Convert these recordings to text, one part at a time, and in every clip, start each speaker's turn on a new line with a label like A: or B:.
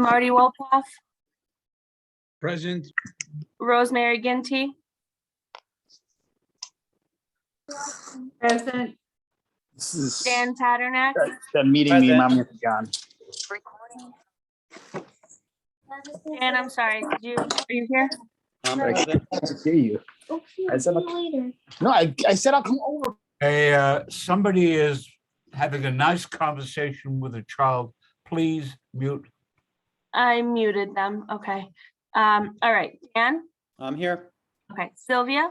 A: Marty Wolpoff,
B: Present.
A: Rosemary Ginty,
C: Present.
D: This is
A: Dan Paternak,
D: the meeting me,
E: Present.
D: Mom, John.
A: Dan, I'm sorry, are you here?
E: I'm
D: I
E: present.
D: can't hear you. I said, no, I said I'll come over.
B: Somebody is having a nice conversation with a child. Please mute.
A: I muted them, okay. All right, Dan,
E: I'm here.
A: okay, Sylvia,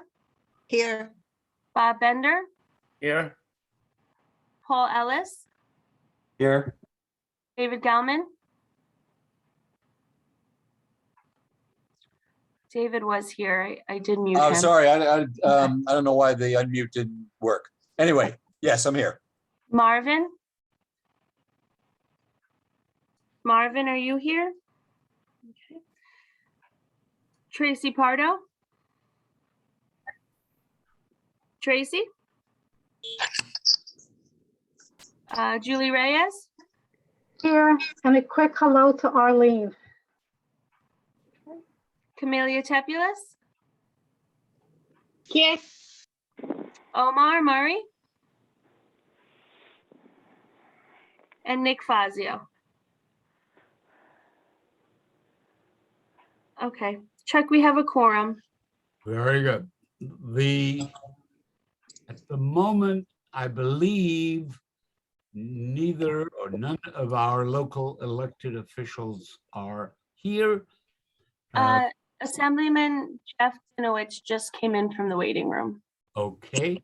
F: Here.
A: Bob Bender,
E: Here.
A: Paul Ellis,
E: Here.
A: David Gelman. David was here, I did mute him.
G: Oh, sorry, I don't know why the unmute didn't work. Anyway, yes, I'm here.
A: Marvin? Marvin, are you here? Okay. Tracy Pardo? Tracy? Julie Reyes?
C: Here, and a quick hello to Arlene.
A: Camelia Tepulis?
C: Yes.
A: Omar Murray? And Nick Fazio. Okay, Chuck, we have a quorum.
B: Very good. At the moment, I believe neither or none of our local elected officials are here.
A: Assemblyman Jeff Dinowitz just came in from the waiting room.
B: Okay,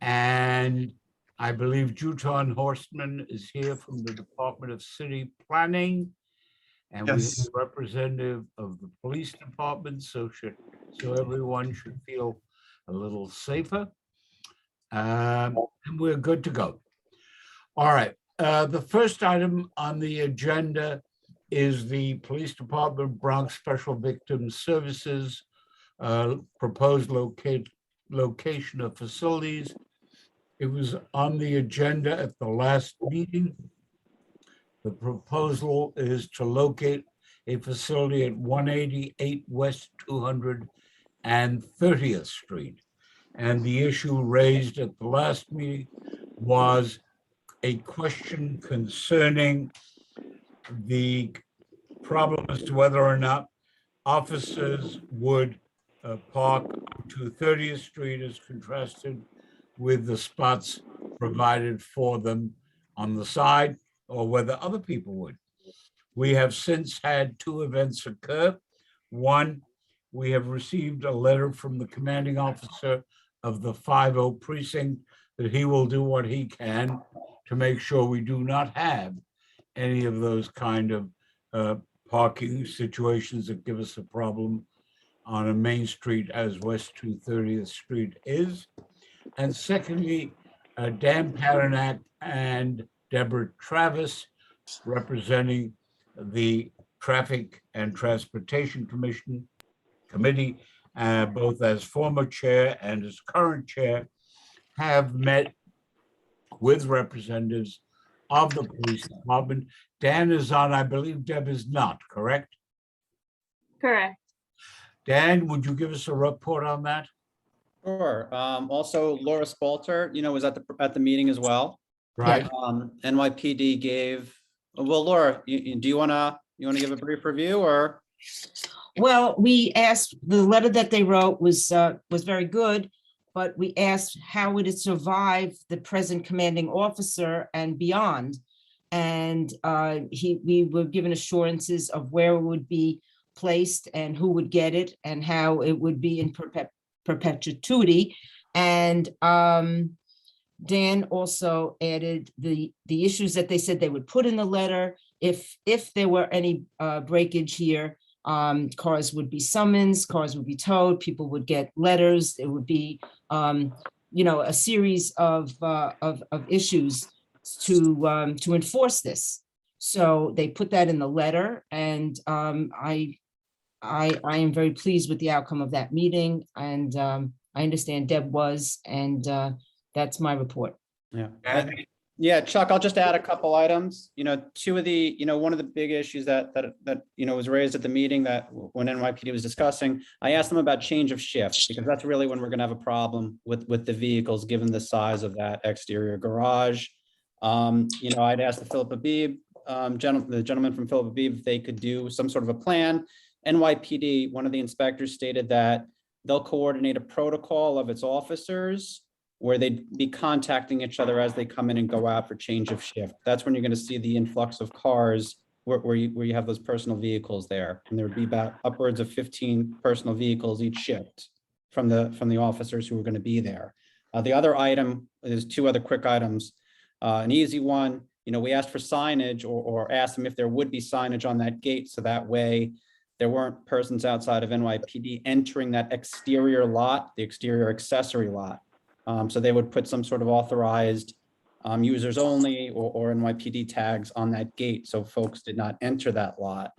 B: and I believe Juton Horstman is here from the Department of City Planning. And we have
D: Yes.
B: a representative of the police department, so everyone should feel a little safer. And we're good to go. All right, the first item on the agenda is the Police Department Bronx Special Victims Services proposed location of facilities. It was on the agenda at the last meeting. The proposal is to locate a facility at 188 West 230th Street. And the issue raised at the last meeting was a question concerning the problem as to whether or not officers would park on 230th Street as contrasted with the spots provided for them on the side, or whether other people would. We have since had two events occur. One, we have received a letter from the commanding officer of the 50 precinct that he will do what he can to make sure we do not have any of those kind of parking situations that give us a problem on a main street as West 230th Street is. And secondly, Dan Paternak and Deborah Travis, representing the Traffic and Transportation Committee, both as former chair and as current chair, have met with representatives of the police department. Dan is on, I believe Deb is not, correct?
A: Correct.
B: Dan, would you give us a report on that?
E: Sure. Also, Laura Spalter, was at the meeting as well.
B: Right.
E: NYPD gave, well, Laura, do you want to give a brief review or?
F: Well, we asked, the letter that they wrote was very good, but we asked how would it survive the present commanding officer and beyond. And we were given assurances of where it would be placed and who would get it and how it would be in perpetuity. And Dan also added the issues that they said they would put in the letter. If there were any breakage here, cars would be summoned, cars would be towed, people would get letters. It would be, a series of issues to enforce this. So they put that in the letter, and I am very pleased with the outcome of that meeting, and I understand Deb was, and that's my report.
E: Yeah. Yeah, Chuck, I'll just add a couple items. Two of the, one of the big issues that was raised at the meeting that when NYPD was discussing, I asked them about change of shift because that's really when we're going to have a problem with the vehicles, given the size of that exterior garage. I'd asked the Philip Abib, the gentleman from Philip Abib, if they could do some sort of a plan. NYPD, one of the inspectors stated that they'll coordinate a protocol of its officers where they'd be contacting each other as they come in and go out for change of shift. That's when you're going to see the influx of cars where you have those personal vehicles there. And there would be about upwards of 15 personal vehicles each shift from the officers who are going to be there. The other item is two other quick items. An easy one, we asked for signage or asked them if there would be signage on that gate. So that way there weren't persons outside of NYPD entering that exterior lot, the exterior accessory lot. So they would put some sort of authorized users only or NYPD tags on that gate so folks did not enter that lot.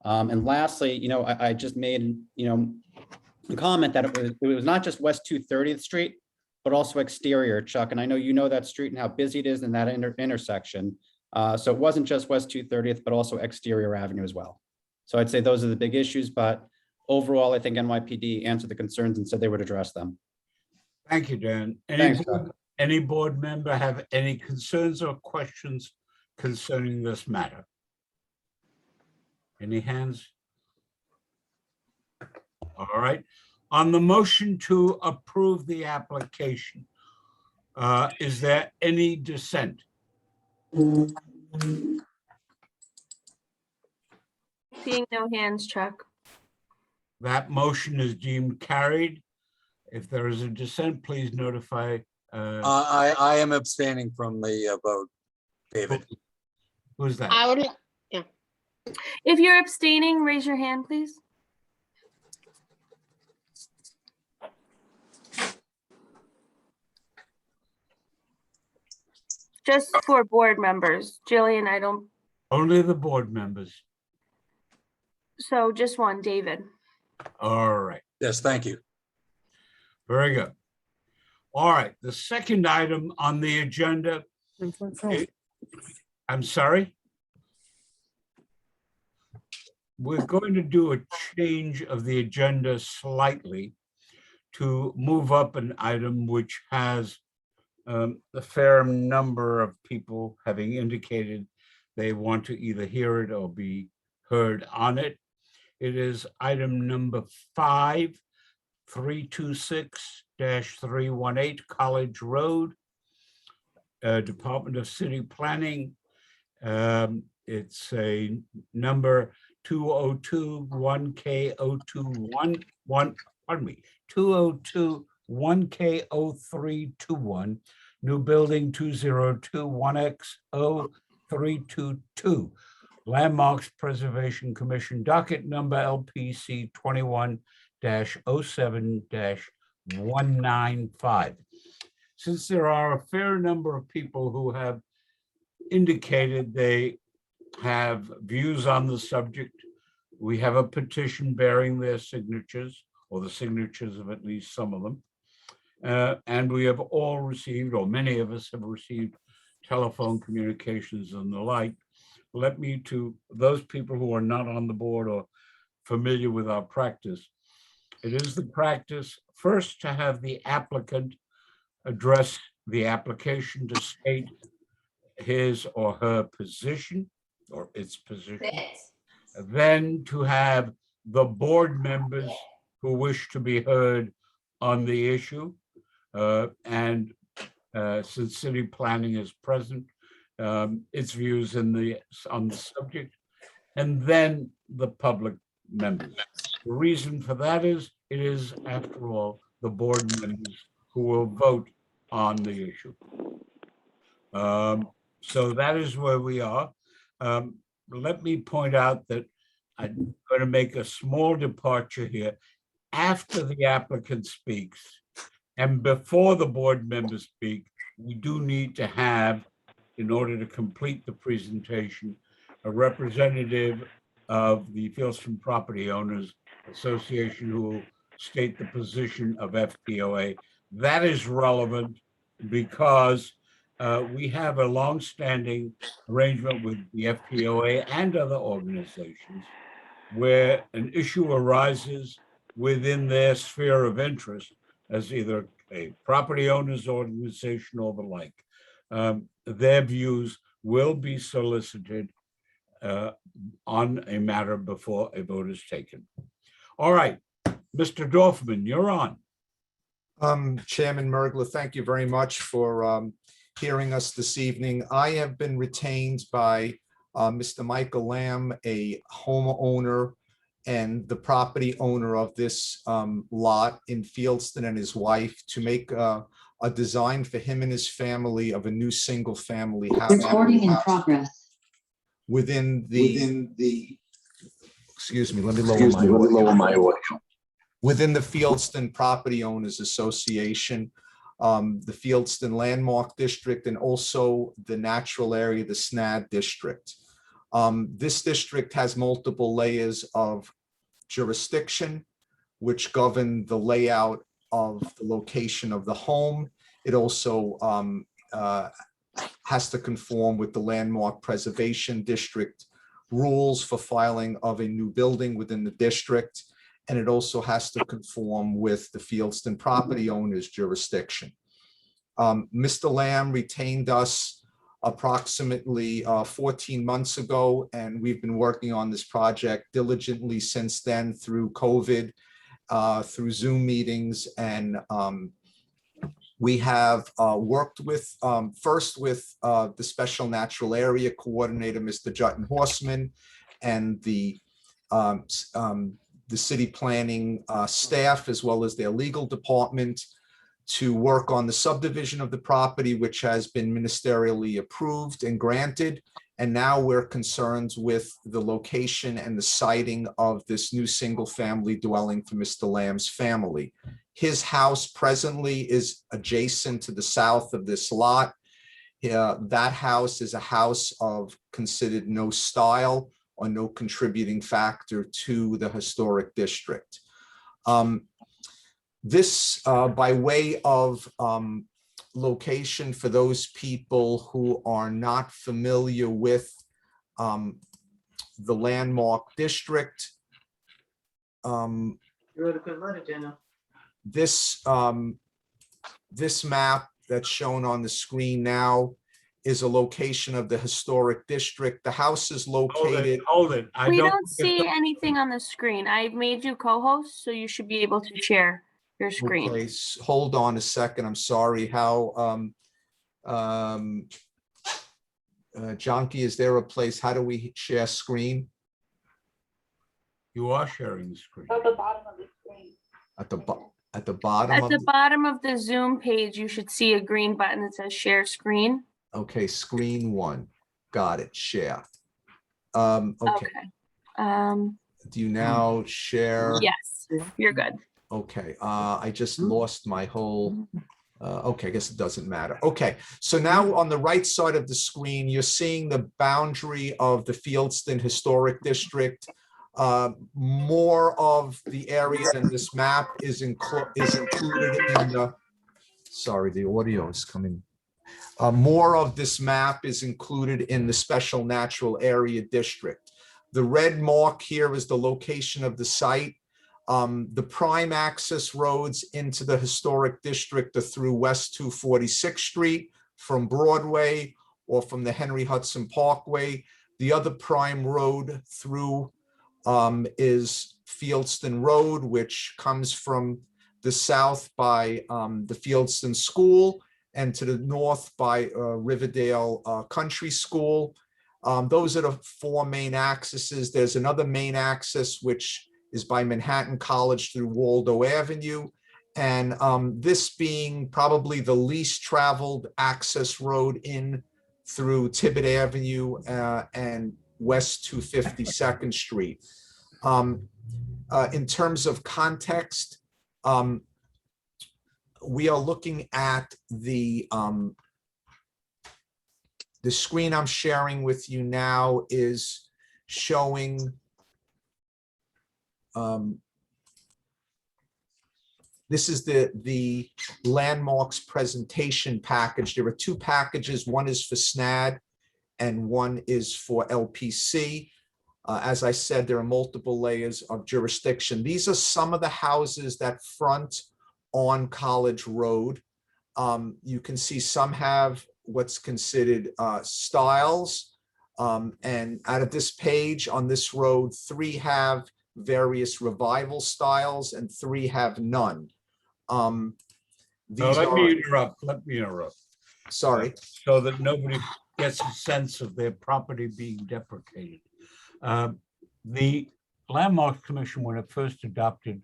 E: And lastly, I just made, a comment that it was not just West 230th Street, but also exterior, Chuck. And I know you know that street and how busy it is in that intersection. So it wasn't just West 230th, but also exterior avenue as well. So I'd say those are the big issues, but overall, I think NYPD answered the concerns and said they would address them.
B: Thank you, Dan.
E: Thanks, Chuck.
B: Any board member have any concerns or questions concerning this matter? Any hands? All right. On the motion to approve the application, is there any dissent?
A: Seeing no hands, Chuck.
B: That motion is deemed carried. If there is a dissent, please notify.
G: I am abstaining from the vote, David.
B: Who's that?
H: I would,
A: If you're abstaining, raise your hand, please. Just for board members. Jillian, I don't,
B: Only the board members.
A: so just one, David.
B: All right,
G: Yes, thank you.
B: very good. All right, the second item on the agenda. I'm sorry? We're going to do a change of the agenda slightly to move up an item which has a fair number of people having indicated they want to either hear it or be heard on it. It is item number 5, 326-318 College Road, Department of City Planning. It's a number 202-1K021, pardon me, 202-1K0321, new building 2021X0322, Landmarks Preservation Commission, docket number LPC 21-07-195. Since there are a fair number of people who have indicated they have views on the subject, we have a petition bearing their signatures, or the signatures of at least some of them. And we have all received, or many of us have received, telephone communications and the like. Let me, to those people who are not on the board or familiar with our practice, it is the practice first to have the applicant address the application to state his or her position or its position, then to have the board members who wish to be heard on the issue. And since city planning is present, its views on the subject, and then the public members. The reason for that is, it is, after all, the board members who will vote on the issue. So that is where we are. Let me point out that I'm going to make a small departure here. After the applicant speaks and before the board members speak, we do need to have, in order to complete the presentation, a representative of the Fieldstone Property Owners Association who will state the position of FPOA. That is relevant because we have a longstanding arrangement with the FPOA and other organizations where an issue arises within their sphere of interest as either a property owners organization or the like. Their views will be solicited on a matter before a vote is taken. All right, Mr. Dorfman, you're on.
H: Chairman Mergler, thank you very much for hearing us this evening. I have been retained by Mr. Michael Lamb, a homeowner and the property owner of this lot in Fieldston, and his wife, to make a design for him and his family of a new single-family house.
I: Recording in progress.
H: Within the, excuse me, let me lower my audio. Within the Fieldston Property Owners Association, the Fieldston Landmark District, and also the natural area, the SNAD District. This district has multiple layers of jurisdiction, which govern the layout of the location of the home. It also has to conform with the Landmark Preservation District rules for filing of a new building within the district. And it also has to conform with the Fieldston property owners jurisdiction. Mr. Lamb retained us approximately 14 months ago, and we've been working on this project diligently since then through COVID, through Zoom meetings, and we have worked with, first with the Special Natural Area Coordinator, Mr. Jutton Horseman, and the city planning staff, as well as their legal department, to work on the subdivision of the property, which has been ministerially approved and granted. And now we're concerned with the location and the siting of this new single-family dwelling for Mr. Lamb's family. His house presently is adjacent to the south of this lot. That house is a house of considered no style or no contributing factor to the historic district. This, by way of location for those people who are not familiar with the Landmark District,
J: You wrote a good letter, Daniel.
H: this map that's shown on the screen now is a location of the historic district. The house is located.
B: Hold it.
A: We don't see anything on the screen. I've made you co-host, so you should be able to share your screen.
H: Okay, hold on a second. I'm sorry. How, Jonky, is there a place? How do we share screen?
B: You are sharing the screen.
C: At the bottom of the screen.
H: At the bottom
A: At
H: of
A: the bottom of the Zoom page, you should see a green button that says share screen.
H: okay, screen one. Got it. Share. Okay. Do you now share?
A: Yes, you're good.
H: Okay, I just lost my whole, okay, I guess it doesn't matter. Okay, so now on the right side of the screen, you're seeing the boundary of the Fieldston Historic District. More of the area in this map is included in the, sorry, the audio is coming. More of this map is included in the Special Natural Area District. The red mark here is the location of the site. The prime access roads into the historic district are through West 246th Street from Broadway or from the Henry Hudson Parkway. The other prime road through is Fieldston Road, which comes from the south by the Fieldston School and to the north by Riverdale Country School. Those are the four main accesses. There's another main access which is by Manhattan College through Waldo Avenue. And this being probably the least traveled access road in through Tibbet Avenue and West 252nd Street. In terms of context, we are looking at the screen I'm sharing with you now is showing This is the landmarks presentation package. There are two packages. One is for SNAD and one is for LPC. As I said, there are multiple layers of jurisdiction. These are some of the houses that front on College Road. You can see some have what's considered styles. And out of this page on this road, 3 have various revival styles and 3 have none.
B: Now,
H: These
B: let
H: are,
B: me interrupt,
H: sorry.
B: so that nobody gets a sense of their property being deprecated. The Landmarks Commission, when it first adopted,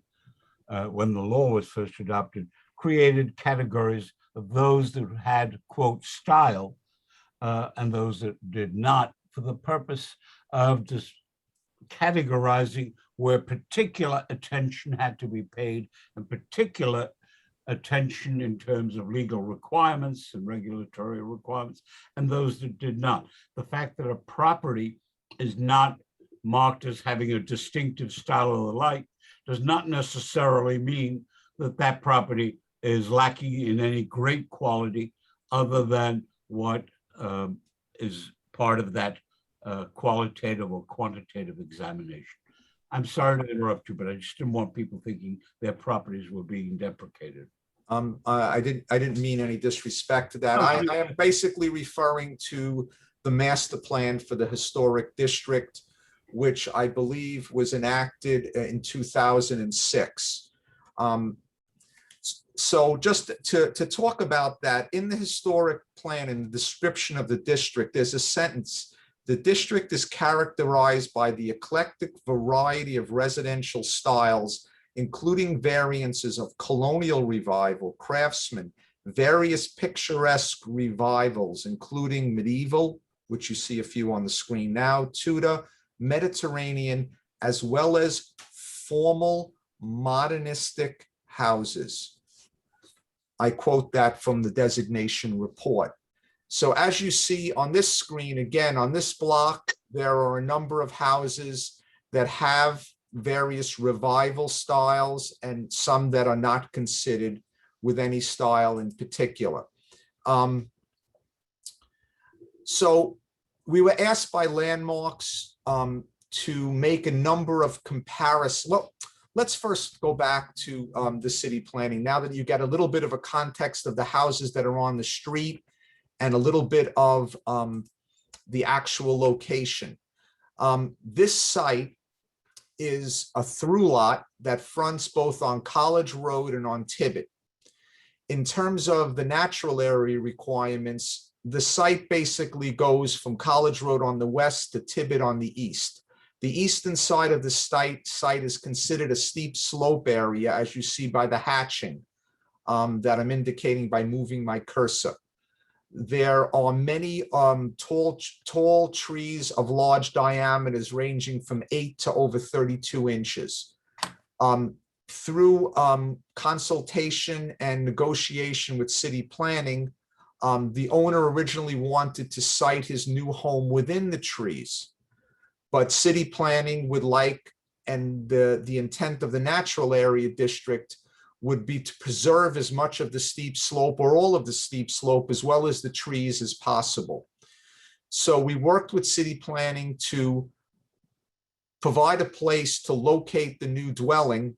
B: when the law was first adopted, created categories of those that had, quote, style, and those that did not, for the purpose of just categorizing where particular attention had to be paid, and particular attention in terms of legal requirements and regulatory requirements, and those that did not. The fact that a property is not marked as having a distinctive style or the like does not necessarily mean that that property is lacking in any great quality other than what is part of that qualitative or quantitative examination. I'm sorry to interrupt you, but I just didn't want people thinking their properties were being deprecated.
H: I didn't mean any disrespect to that. I am basically referring to the master plan for the historic district, which I believe was enacted in 2006. So just to talk about that, in the historic plan and the description of the district, there's a sentence: the district is characterized by the eclectic variety of residential styles, including variances of colonial revival, craftsman, various picturesque revivals, including medieval, which you see a few on the screen now, Tudor, Mediterranean, as well as formal modernistic houses. I quote that from the designation report. So as you see on this screen, again, on this block, there are a number of houses that have various revival styles and some that are not considered with any style in particular. So we were asked by Landmarks to make a number of comparisons. Well, let's first go back to the city planning. Now that you get a little bit of a context of the houses that are on the street and a little bit of the actual location. This site is a through lot that fronts both on College Road and on Tibbet. In terms of the natural area requirements, the site basically goes from College Road on the west to Tibbet on the east. The eastern side of the site is considered a steep slope area, as you see by the hatching that I'm indicating by moving my cursor. There are many tall trees of large diameters ranging from 8 to over 32 inches. Through consultation and negotiation with city planning, the owner originally wanted to site his new home within the trees, but city planning would like, and the intent of the natural area district would be to preserve as much of the steep slope or all of the steep slope as well as the trees as possible. So we worked with city planning to provide a place to locate the new dwelling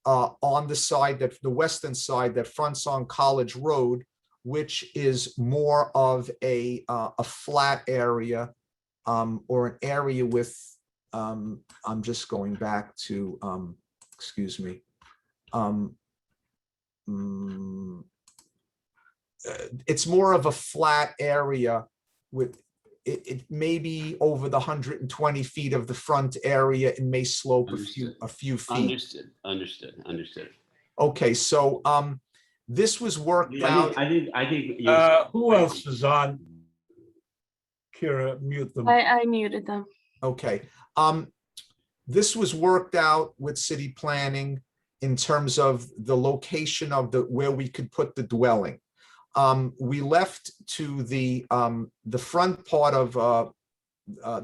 H: on the side, that the western side that fronts on College Road, which is more of a flat area or an area with, I'm just going back to, excuse me. It's more of a flat area with it may be over the 120 feet of the front area and may slope a few feet.
I: Understood.
H: Okay, so this was worked out.
I: I think.
B: Who else is on? Kira, mute them.
A: I muted them.
H: Okay, this was worked out with city planning in terms of the location of where we could put the dwelling. We left to the front part of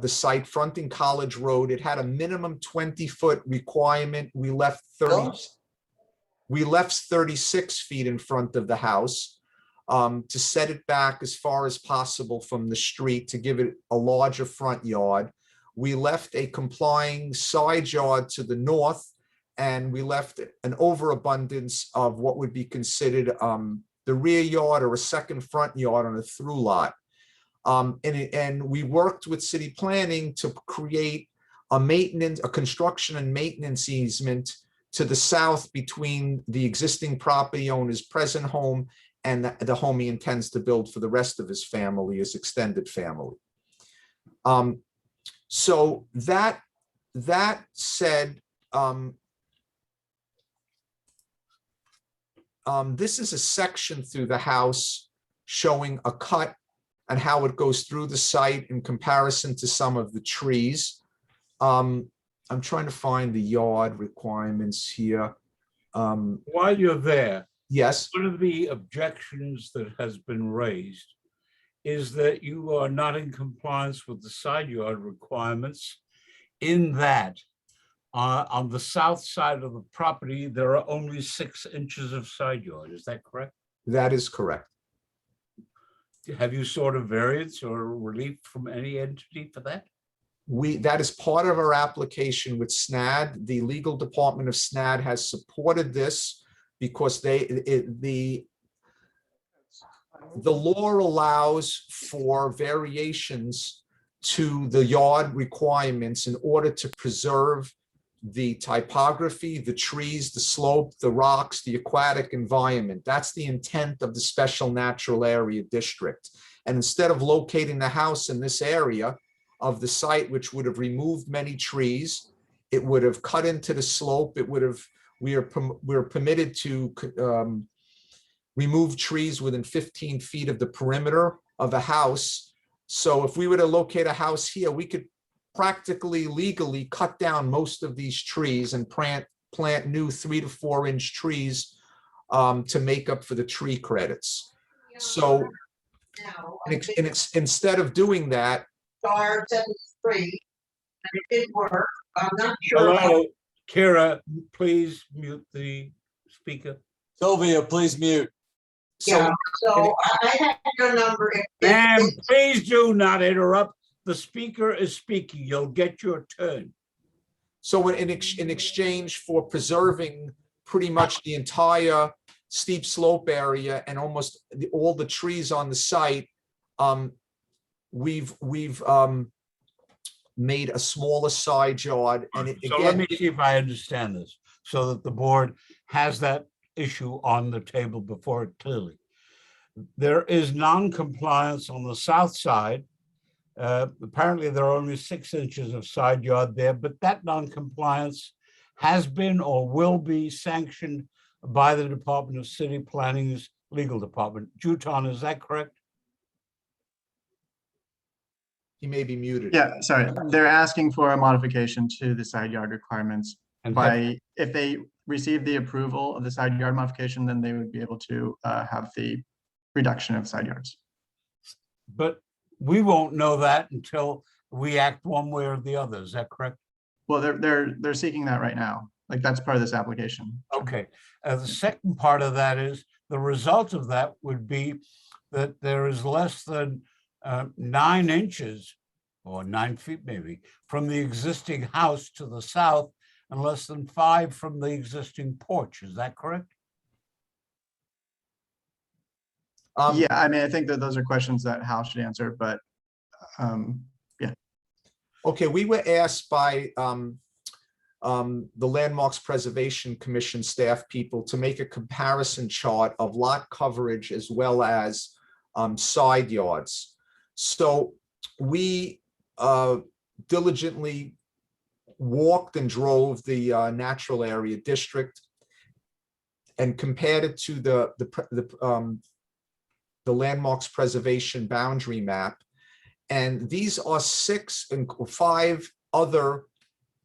H: the site fronting College Road. It had a minimum 20-foot requirement. We left 30. We left 36 feet in front of the house to set it back as far as possible from the street to give it a larger front yard. We left a complying side yard to the north, and we left an overabundance of what would be considered the rear yard or a second front yard on a through lot. And we worked with city planning to create a construction and maintenance easement to the south between the existing property owner's present home and the home he intends to build for the rest of his family, his extended family. So that said, this is a section through the house showing a cut and how it goes through the site in comparison to some of the trees. I'm trying to find the yard requirements here.
B: While you're there,
H: Yes,
B: one of the objections that has been raised is that you are not in compliance with the side yard requirements in that on the south side of the property, there are only 6 inches of side yard. Is that correct?
H: that is correct.
B: Have you sought a variance or relief from any entity for that?
H: That is part of our application with SNAD. The legal department of SNAD has supported this because the law allows for variations to the yard requirements in order to preserve the typography, the trees, the slope, the rocks, the aquatic environment. That's the intent of the special natural area district. And instead of locating the house in this area of the site, which would have removed many trees, it would have cut into the slope. It would have, we are permitted to remove trees within 15 feet of the perimeter of a house. So if we were to locate a house here, we could practically legally cut down most of these trees and plant new 3 to 4 inch trees to make up for the tree credits. So instead of doing that,
J: It work. I'm not sure.
B: Hello, Kira, please mute the speaker.
G: Sylvia, please mute.
J: Yeah, so I have your number.
B: Ma'am, please do not interrupt. The speaker is speaking. You'll get your turn.
H: So in exchange for preserving pretty much the entire steep slope area and almost all the trees on the site, we've made a smaller side yard. And
B: So let me see if I understand this, so that the board has that issue on the table before it clearly. There is non-compliance on the south side. Apparently, there are only 6 inches of side yard there, but that non-compliance has been or will be sanctioned by the Department of City Planning's legal department. Juton, is that correct?
H: He may be muted.
K: Yeah, sorry. They're asking for a modification to the side yard requirements.
B: And
K: If they receive the approval of the side yard modification, then they would be able to have the reduction of side yards.
B: But we won't know that until we act one way or the other. Is that correct?
K: Well, they're seeking that right now. Like that's part of this application.
B: Okay. The second part of that is the result of that would be that there is less than 9 inches or 9 feet maybe from the existing house to the south and less than 5 from the existing porch. Is that correct?
K: Yeah, I mean, I think that those are questions that Hal should answer, but yeah.
H: Okay, we were asked by the Landmarks Preservation Commission staff people to make a comparison chart of lot coverage as well as side yards. So we diligently walked and drove the natural area district and compared it to the Landmarks Preservation boundary map. And these are 6 and 5 other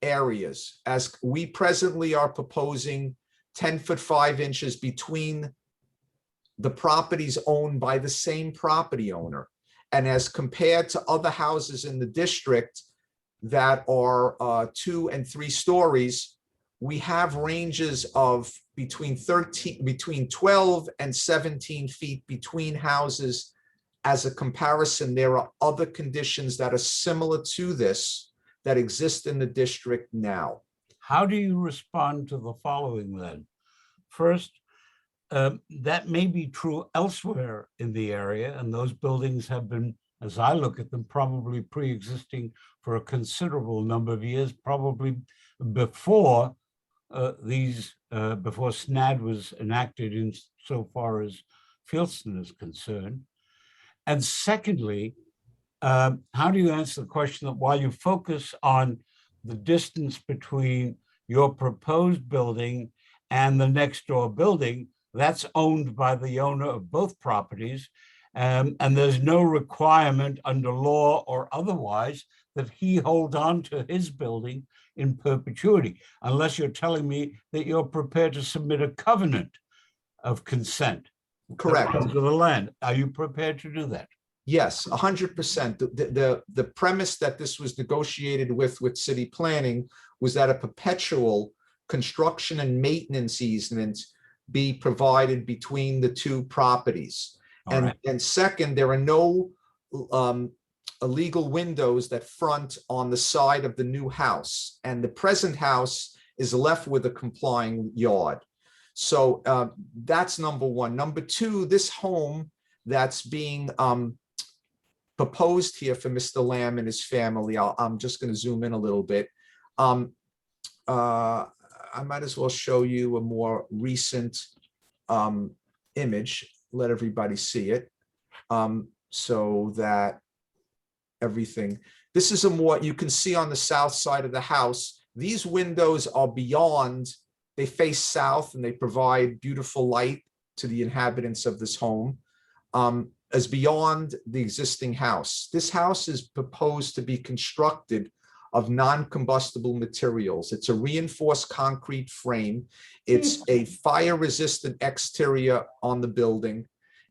H: areas, as we presently are proposing 10 foot 5 inches between the properties owned by the same property owner. And as compared to other houses in the district that are 2 and 3 stories, we have ranges of between 12 and 17 feet between houses. As a comparison, there are other conditions that are similar to this that exist in the district now.
B: How do you respond to the following then? First, that may be true elsewhere in the area, and those buildings have been, as I look at them, probably pre-existing for a considerable number of years, probably before before SNAD was enacted in so far as Fieldston is concerned. And secondly, how do you answer the question that while you focus on the distance between your proposed building and the next door building, that's owned by the owner of both properties, and there's no requirement under law or otherwise that he hold on to his building in perpetuity, unless you're telling me that you're prepared to submit a covenant of consent.
H: Correct.
B: To the land. Are you prepared to do that?
H: Yes, 100%. The premise that this was negotiated with city planning was that a perpetual construction and maintenance easement be provided between the two properties. And second, there are no illegal windows that front on the side of the new house. And the present house is left with a complying yard. So that's number one. Number two, this home that's being proposed here for Mr. Lamb and his family, I'm just going to zoom in a little bit. I might as well show you a more recent image, let everybody see it, so that everything, this is a more, you can see on the south side of the house, these windows are beyond, they face south and they provide beautiful light to the inhabitants of this home, as beyond the existing house. This house is proposed to be constructed of non-combustible materials. It's a reinforced concrete frame. It's a fire-resistant exterior on the building.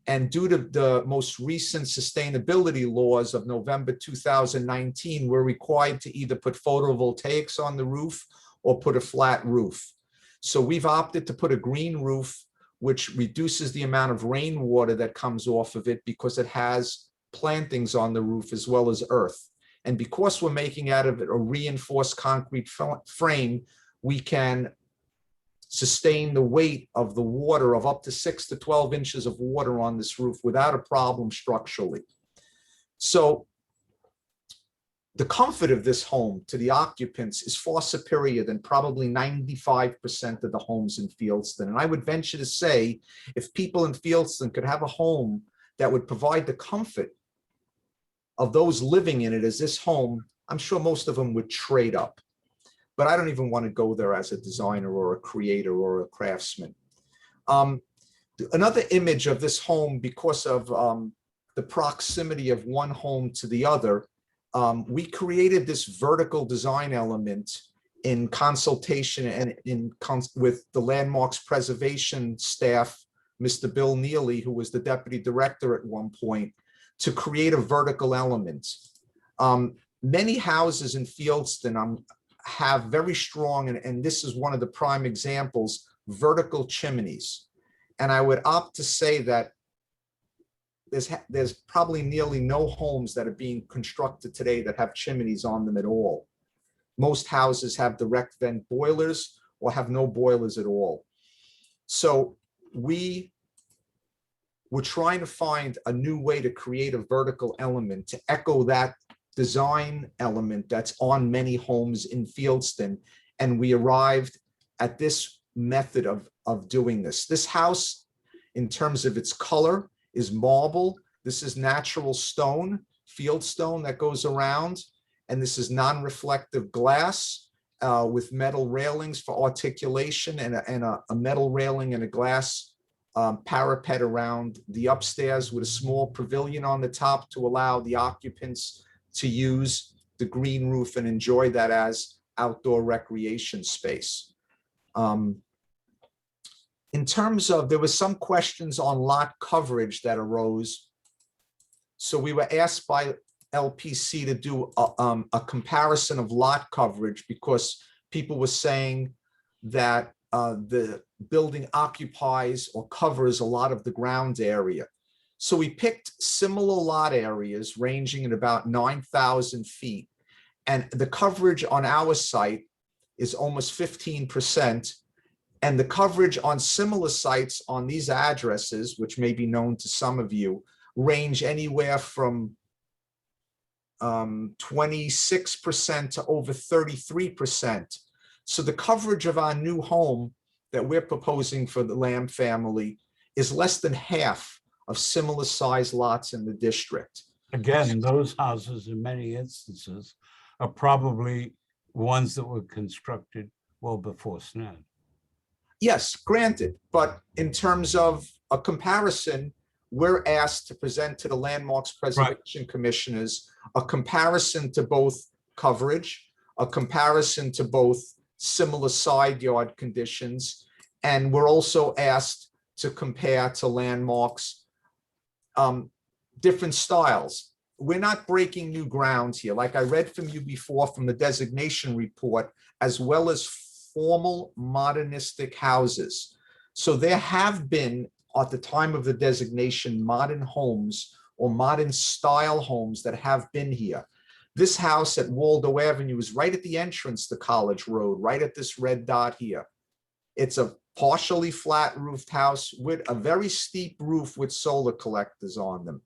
H: And due to the most recent sustainability laws of November 2019, we're required to either put photovoltaics on the roof or put a flat roof. So we've opted to put a green roof, which reduces the amount of rainwater that comes off of it because it has plantings on the roof as well as earth. And because we're making out of it a reinforced concrete frame, we can sustain the weight of the water of up to 6 to 12 inches of water on this roof without a problem structurally. So the comfort of this home to the occupants is far superior than probably 95% of the homes in Fieldston. And I would venture to say, if people in Fieldston could have a home that would provide the comfort of those living in it as this home, I'm sure most of them would trade up. But I don't even want to go there as a designer or a creator or a craftsman. Another image of this home, because of the proximity of one home to the other, we created this vertical design element in consultation and with the landmarks preservation staff, Mr. Bill Neely, who was the deputy director at one point, to create a vertical element. Many houses in Fieldston have very strong, and this is one of the prime examples, vertical chimneys. And I would opt to say that there's probably nearly no homes that are being constructed today that have chimneys on them at all. Most houses have direct vent boilers or have no boilers at all. So we're trying to find a new way to create a vertical element to echo that design element that's on many homes in Fieldston. And we arrived at this method of doing this. This house, in terms of its color, is marble. This is natural stone, field stone that goes around. And this is non-reflective glass with metal railings for articulation and a metal railing and a glass parapet around the upstairs with a small pavilion on the top to allow the occupants to use the green roof and enjoy that as outdoor recreation space. In terms of, there was some questions on lot coverage that arose. So we were asked by LPC to do a comparison of lot coverage because people were saying that the building occupies or covers a lot of the ground area. So we picked similar lot areas ranging at about 9,000 feet. And the coverage on our site is almost 15%. And the coverage on similar sites on these addresses, which may be known to some of you, range anywhere from 26% to over 33%. So the coverage of our new home that we're proposing for the Lamb family is less than half of similar size lots in the district.
B: Again, those houses in many instances are probably ones that were constructed well before SNAD.
H: Yes, granted, but in terms of a comparison, we're asked to present to the Landmarks Preservation Commissioners a comparison to both coverage, a comparison to both similar side yard conditions, and we're also asked to compare to Landmarks different styles. We're not breaking new ground here. Like I read from you before from the designation report, as well as formal modernistic houses. So there have been, at the time of the designation, modern homes or modern style homes that have been here. This house at Waldo Avenue is right at the entrance to College Road, right at this red dot here. It's a partially flat roofed house with a very steep roof with solar collectors on them.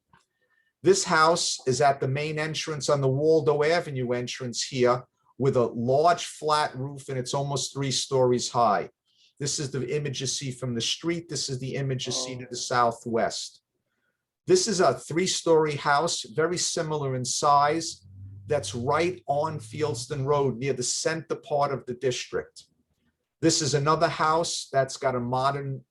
H: This house is at the main entrance on the Waldo Avenue entrance here with a large flat roof, and it's almost 3 stories high. This is the image you see from the street. This is the image you see to the southwest. This is a 3-story house, very similar in size, that's right on Fieldston Road near the center part of the district. This is another house that's got a modern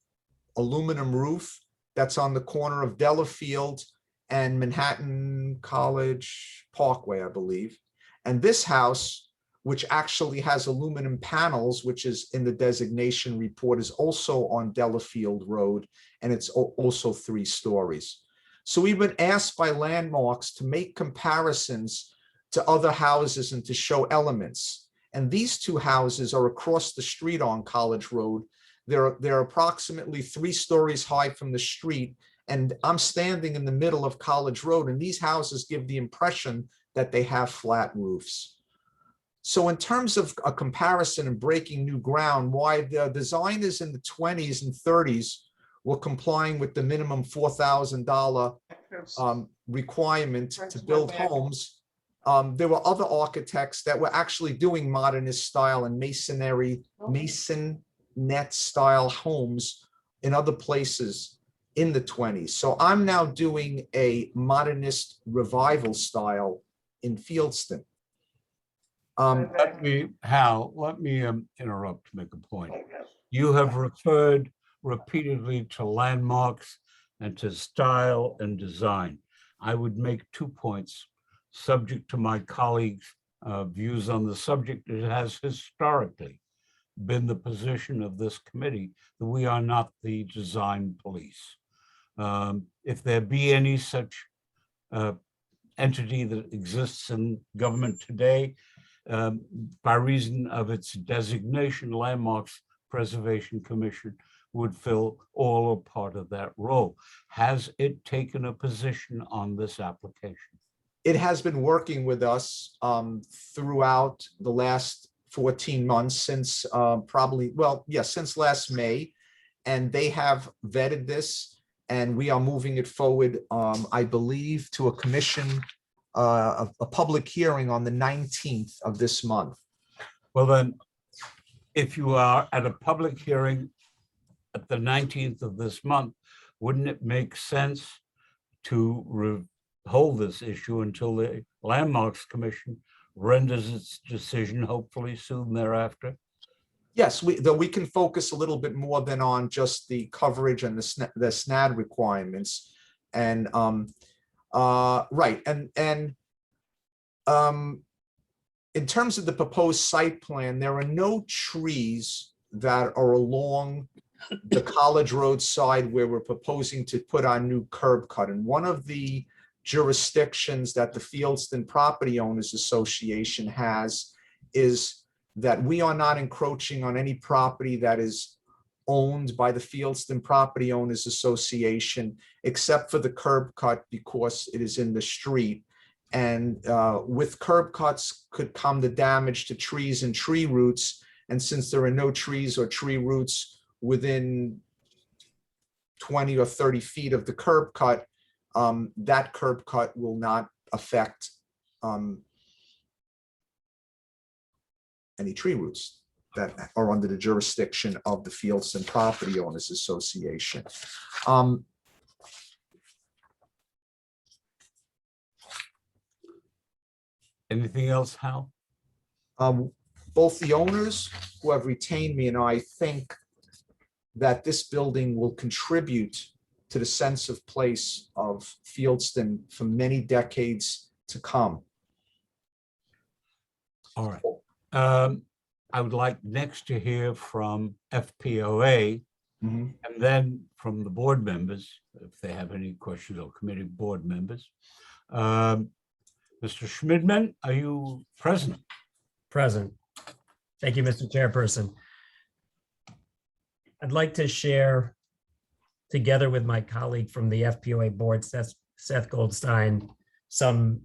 H: aluminum roof that's on the corner of Delafield and Manhattan College Parkway, I believe. And this house, which actually has aluminum panels, which is in the designation report, is also on Delafield Road, and it's also 3 stories. So we've been asked by Landmarks to make comparisons to other houses and to show elements. And these 2 houses are across the street on College Road. They're approximately 3 stories high from the street, and I'm standing in the middle of College Road, and these houses give the impression that they have flat roofs. So in terms of a comparison and breaking new ground, why the designers in the 20s and 30s were complying with the minimum $4,000 requirement to build homes, there were other architects that were actually doing modernist style and masonette style homes in other places in the 20s. So I'm now doing a modernist revival style in Fieldston.
B: Let me interrupt to make a point. You have referred repeatedly to Landmarks and to style and design. I would make 2 points subject to my colleagues' views on the subject. It has historically been the position of this committee that we are not the design police. If there be any such entity that exists in government today, by reason of its designation, Landmarks Preservation Commission would fill all or part of that role. Has it taken a position on this application?
H: It has been working with us throughout the last 14 months since since last May, and they have vetted this, and we are moving it forward, I believe, to a commission, a public hearing on the 19th of this month.
B: Well, then, if you are at a public hearing at the 19th of this month, wouldn't it make sense to hold this issue until the Landmarks Commission renders its decision, hopefully soon thereafter?
H: Yes, though we can focus a little bit more than on just the coverage and the SNAD requirements. And right, and in terms of the proposed site plan, there are no trees that are along the College Road side where we're proposing to put our new curb cut. And one of the jurisdictions that the Fieldston Property Owners Association has is that we are not encroaching on any property that is owned by the Fieldston Property Owners Association, except for the curb cut because it is in the street. And with curb cuts could come the damage to trees and tree roots. And since there are no trees or tree roots within 20 or 30 feet of the curb cut, that curb cut will not affect any tree roots that are under the jurisdiction of the Fieldston Property Owners Association.
B: Anything else, Hal?
H: Both the owners who have retained me and I think that this building will contribute to the sense of place of Fieldston for many decades to come.
B: All right. I would like next to hear from FPOA and then from the board members, if they have any questions, or committee board members. Mr. Schmidman, are you present?
L: Present. Thank you, Mr. Chairperson. I'd like to share, together with my colleague from the FPOA board, Seth Goldstein, some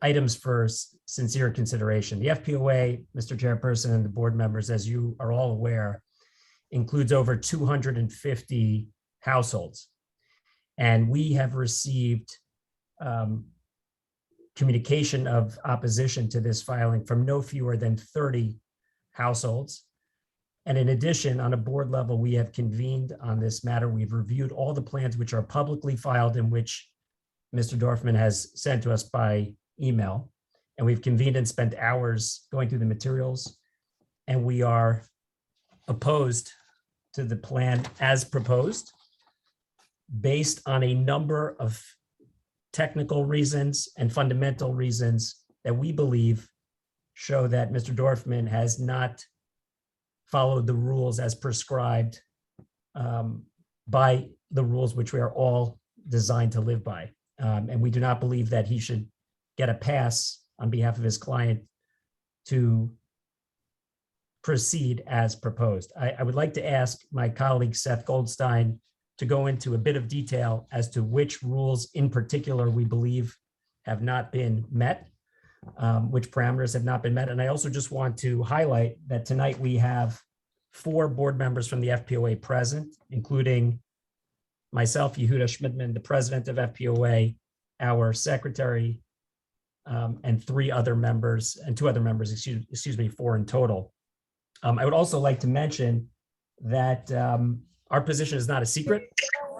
L: items for sincere consideration. The FPOA, Mr. Chairperson, and the board members, as you are all aware, includes over 250 households. And we have received communication of opposition to this filing from no fewer than 30 households. And in addition, on a board level, we have convened on this matter. We've reviewed all the plans which are publicly filed and which Mr. Dorfman has sent to us by email. And we've convened and spent hours going through the materials. And we are opposed to the plan as proposed, based on a number of technical reasons and fundamental reasons that we believe show that Mr. Dorfman has not followed the rules as prescribed by the rules which we are all designed to live by. And we do not believe that he should get a pass on behalf of his client to proceed as proposed. I would like to ask my colleague Seth Goldstein to go into a bit of detail as to which rules in particular we believe have not been met, which parameters have not been met. And I also just want to highlight that tonight we have 4 board members from the FPOA present, including myself, Yehuda Schmidman, the president of FPOA, our secretary, and 3 other members, and 2 other members, excuse me, 4 in total. I would also like to mention that our position is not a secret.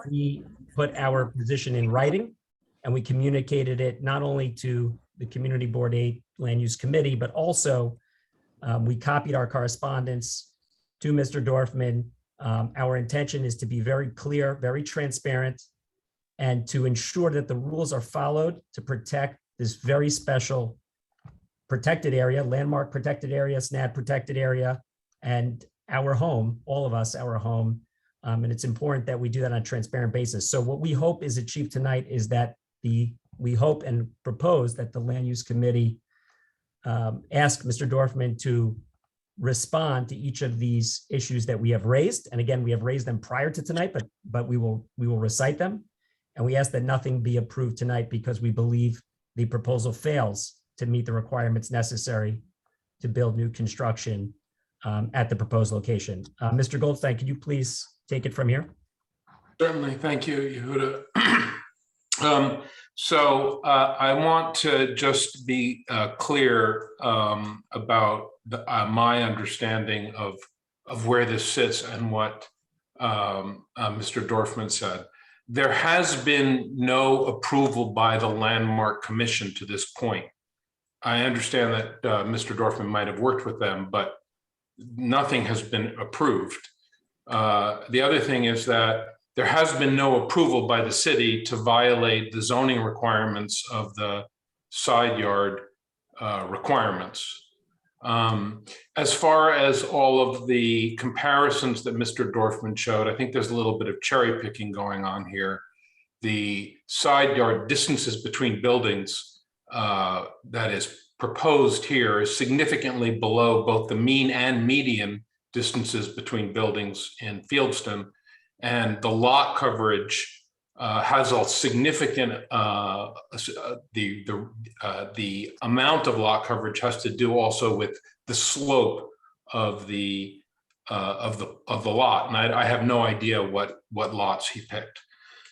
L: We put our position in writing, and we communicated it not only to the Community Board 8 Land Use Committee, but also we copied our correspondence to Mr. Dorfman. Our intention is to be very clear, very transparent, and to ensure that the rules are followed to protect this very special protected area, landmark protected area, SNAD protected area, and our home, all of us, our home. And it's important that we do that on a transparent basis. So what we hope is achieved tonight is that we hope and propose that the Land Use Committee ask Mr. Dorfman to respond to each of these issues that we have raised. And again, we have raised them prior to tonight, but we will recite them. And we ask that nothing be approved tonight because we believe the proposal fails to meet the requirements necessary to build new construction at the proposed location. Mr. Goldstein, could you please take it from here?
M: Certainly. Thank you, Yehuda. So I want to just be clear about my understanding of where this sits and what Mr. Dorfman said. There has been no approval by the Landmark Commission to this point. I understand that Mr. Dorfman might have worked with them, but nothing has been approved. The other thing is that there has been no approval by the city to violate the zoning requirements of the side yard requirements. As far as all of the comparisons that Mr. Dorfman showed, I think there's a little bit of cherry picking going on here. The side yard distances between buildings, that is proposed here is significantly below both the mean and median distances between buildings in Fieldston. And the lot coverage has a significant, the amount of lot coverage has to do also with the slope of the lot. And I have no idea what lots he picked.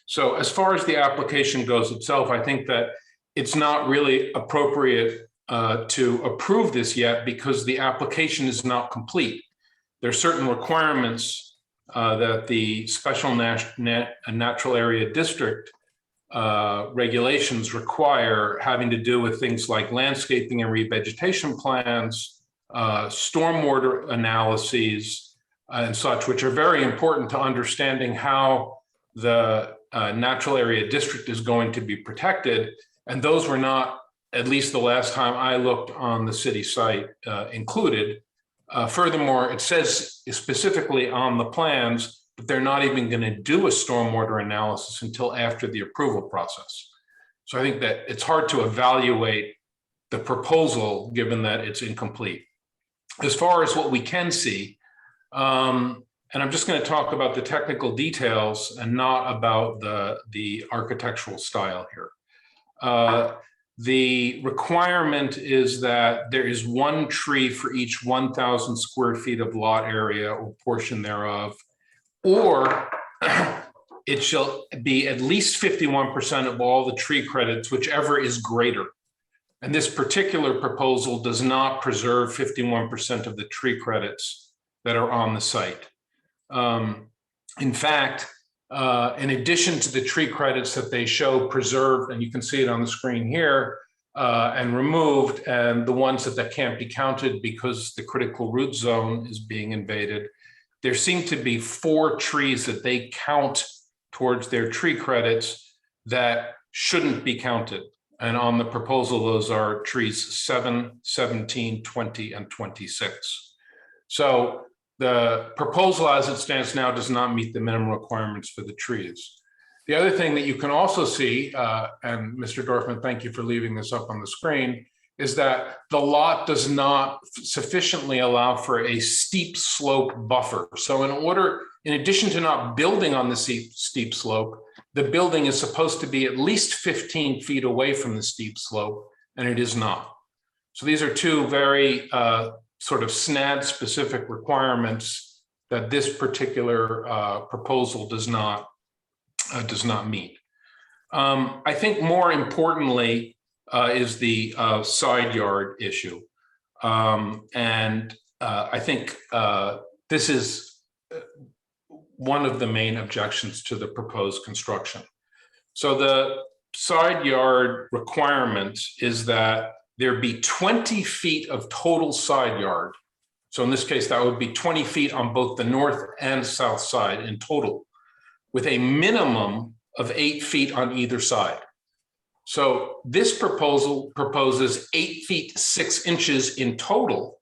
M: So as far as the application goes itself, I think that it's not really appropriate to approve this yet because the application is not complete. There are certain requirements that the special natural area district regulations require, having to do with things like landscaping and revegetation plans, stormwater analyses and such, which are very important to understanding how the natural area district is going to be protected. And those were not, at least the last time I looked on the city site, included. Furthermore, it says specifically on the plans that they're not even going to do a stormwater analysis until after the approval process. So I think that it's hard to evaluate the proposal given that it's incomplete. As far as what we can see, and I'm just going to talk about the technical details and not about the architectural style here. The requirement is that there is one tree for each 1,000 square feet of lot area or portion thereof, or it shall be at least 51% of all the tree credits, whichever is greater. And this particular proposal does not preserve 51% of the tree credits that are on the site. In fact, in addition to the tree credits that they show preserved, and you can see it on the screen here, and removed, and the ones that can't be counted because the critical root zone is being invaded, there seem to be 4 trees that they count towards their tree credits that shouldn't be counted. And on the proposal, those are trees 7, 17, 20, and 26. So the proposal as it stands now does not meet the minimum requirements for the trees. The other thing that you can also see, and Mr. Dorfman, thank you for leaving this up on the screen, is that the lot does not sufficiently allow for a steep slope buffer. So in addition to not building on the steep slope, the building is supposed to be at least 15 feet away from the steep slope, and it is not. So these are two very sort of SNAD specific requirements that this particular proposal does not meet. I think more importantly is the side yard issue. And I think this is one of the main objections to the proposed construction. So the side yard requirement is that there be 20 feet of total side yard. So in this case, that would be 20 feet on both the north and south side in total, with a minimum of 8 feet on either side. So this proposal proposes 8 feet 6 inches in total,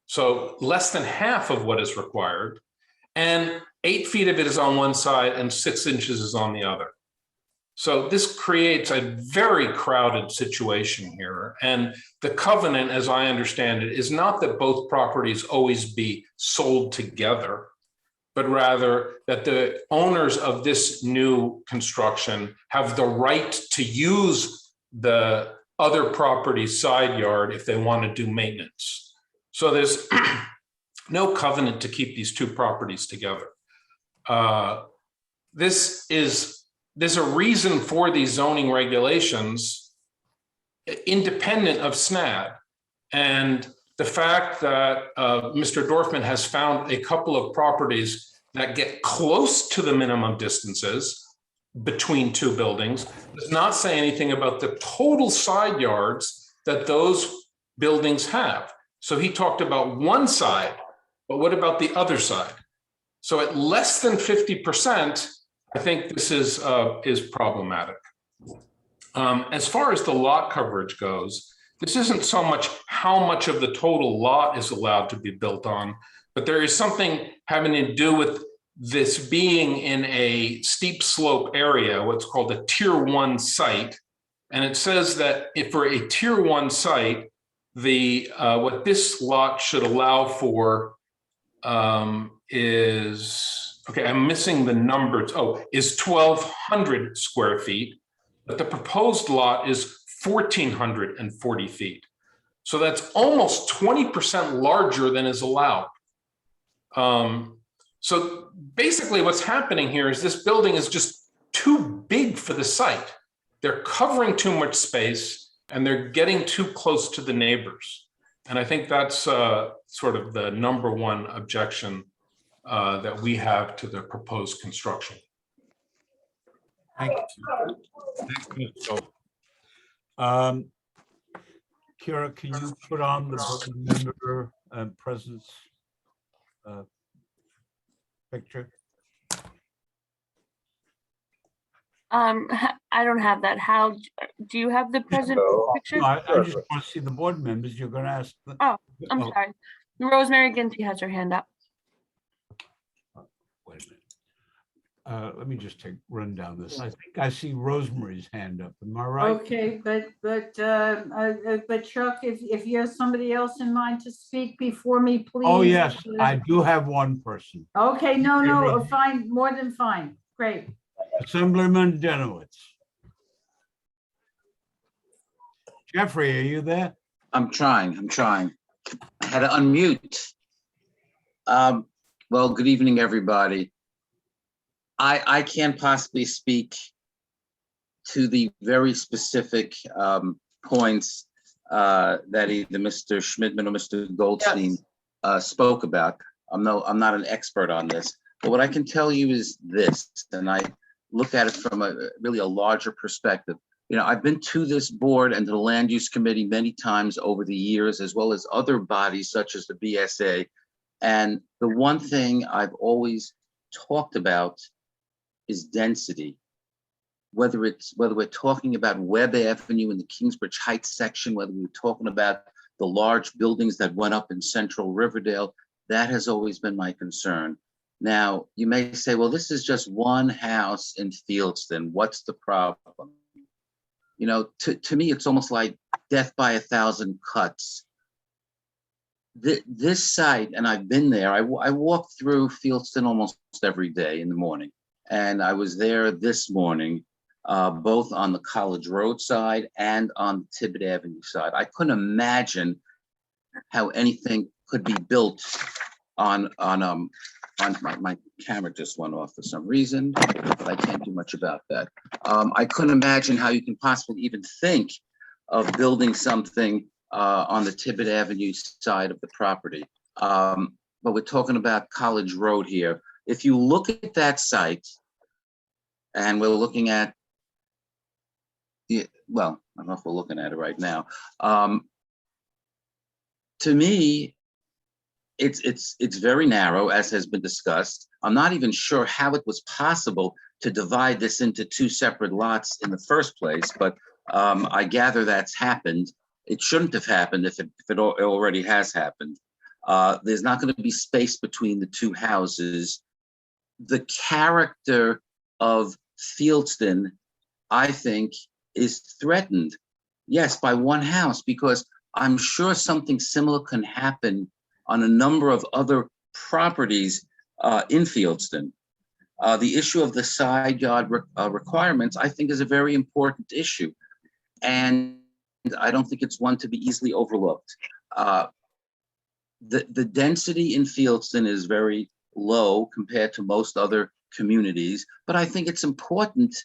M: so less than half of what is required, and 8 feet of it is on one side and 6 inches is on the other. So this creates a very crowded situation here. And the covenant, as I understand it, is not that both properties always be sold together, but rather that the owners of this new construction have the right to use the other property's side yard if they want to do maintenance. So there's no covenant to keep these two properties together. There's a reason for these zoning regulations independent of SNAD. And the fact that Mr. Dorfman has found a couple of properties that get close to the minimum distances between two buildings does not say anything about the total side yards that those buildings have. So he talked about one side, but what about the other side? So at less than 50%, I think this is problematic. As far as the lot coverage goes, this isn't so much how much of the total lot is allowed to be built on, but there is something having to do with this being in a steep slope area, what's called a tier 1 site. And it says that if for a tier 1 site, what this lot should allow for is, okay, I'm missing the numbers. Oh, is 1,200 square feet, but the proposed lot is 1,440 feet. So that's almost 20% larger than is allowed. So basically what's happening here is this building is just too big for the site. They're covering too much space and they're getting too close to the neighbors. And I think that's sort of the number one objection that we have to the proposed construction.
B: Thank you. Thank you, Mr. Kira, can you put on the board member presence picture?
A: I don't have that. How, do you have the present picture?
B: No, I just want to see the board members. You're going to ask.
A: Oh, I'm sorry. Rosemary Ginty has her hand up.
B: Wait a minute. Let me just run down this. I think I see Rosemary's hand up. Am I right?
N: Okay, but Chuck, if you have somebody else in mind to speak before me, please.
B: Oh, yes, I do have one person.
N: Okay, no, fine, more than fine. Great.
B: Assemblyman Denowitz. Jeffrey, are you there?
J: I'm trying. I had to unmute. Well, good evening, everybody. I can't possibly speak to the very specific points that either Mr. Schmidtman or Mr. Goldstein spoke about. I'm not an expert on this, but what I can tell you is this, and I look at it from really a larger perspective. You know, I've been to this board and to the land use committee many times over the years, as well as other bodies such as the BSA. And the one thing I've always talked about is density. Whether we're talking about Webb Avenue in the Kingsbridge Heights section, whether we're talking about the large buildings that went up in central Riverdale, that has always been my concern. Now, you may say, well, this is just one house in Fieldston. What's the problem? You know, to me, it's almost like death by 1,000 cuts. This site, and I've been there, I walk through Fieldston almost every day in the morning. And I was there this morning, both on the College Road side and on the Tibbet Avenue side. I couldn't imagine how anything could be built on my camera just went off for some reason, but I can't do much about that. I couldn't imagine how you can possibly even think of building something on the Tibbet Avenue side of the property. But we're talking about College Road here. If you look at that site, and we're looking at, well, I don't know if we're looking at it right now. To me, it's very narrow, as has been discussed. I'm not even sure how it was possible to divide this into two separate lots in the first place, but I gather that's happened. It shouldn't have happened if it already has happened. There's not going to be space between the two houses. The character of Fieldston, I think, is threatened, yes, by one house, because I'm sure something similar can happen on a number of other properties in Fieldston. The issue of the side yard requirements, I think, is a very important issue. And I don't think it's one to be easily overlooked. The density in Fieldston is very low compared to most other communities, but I think it's important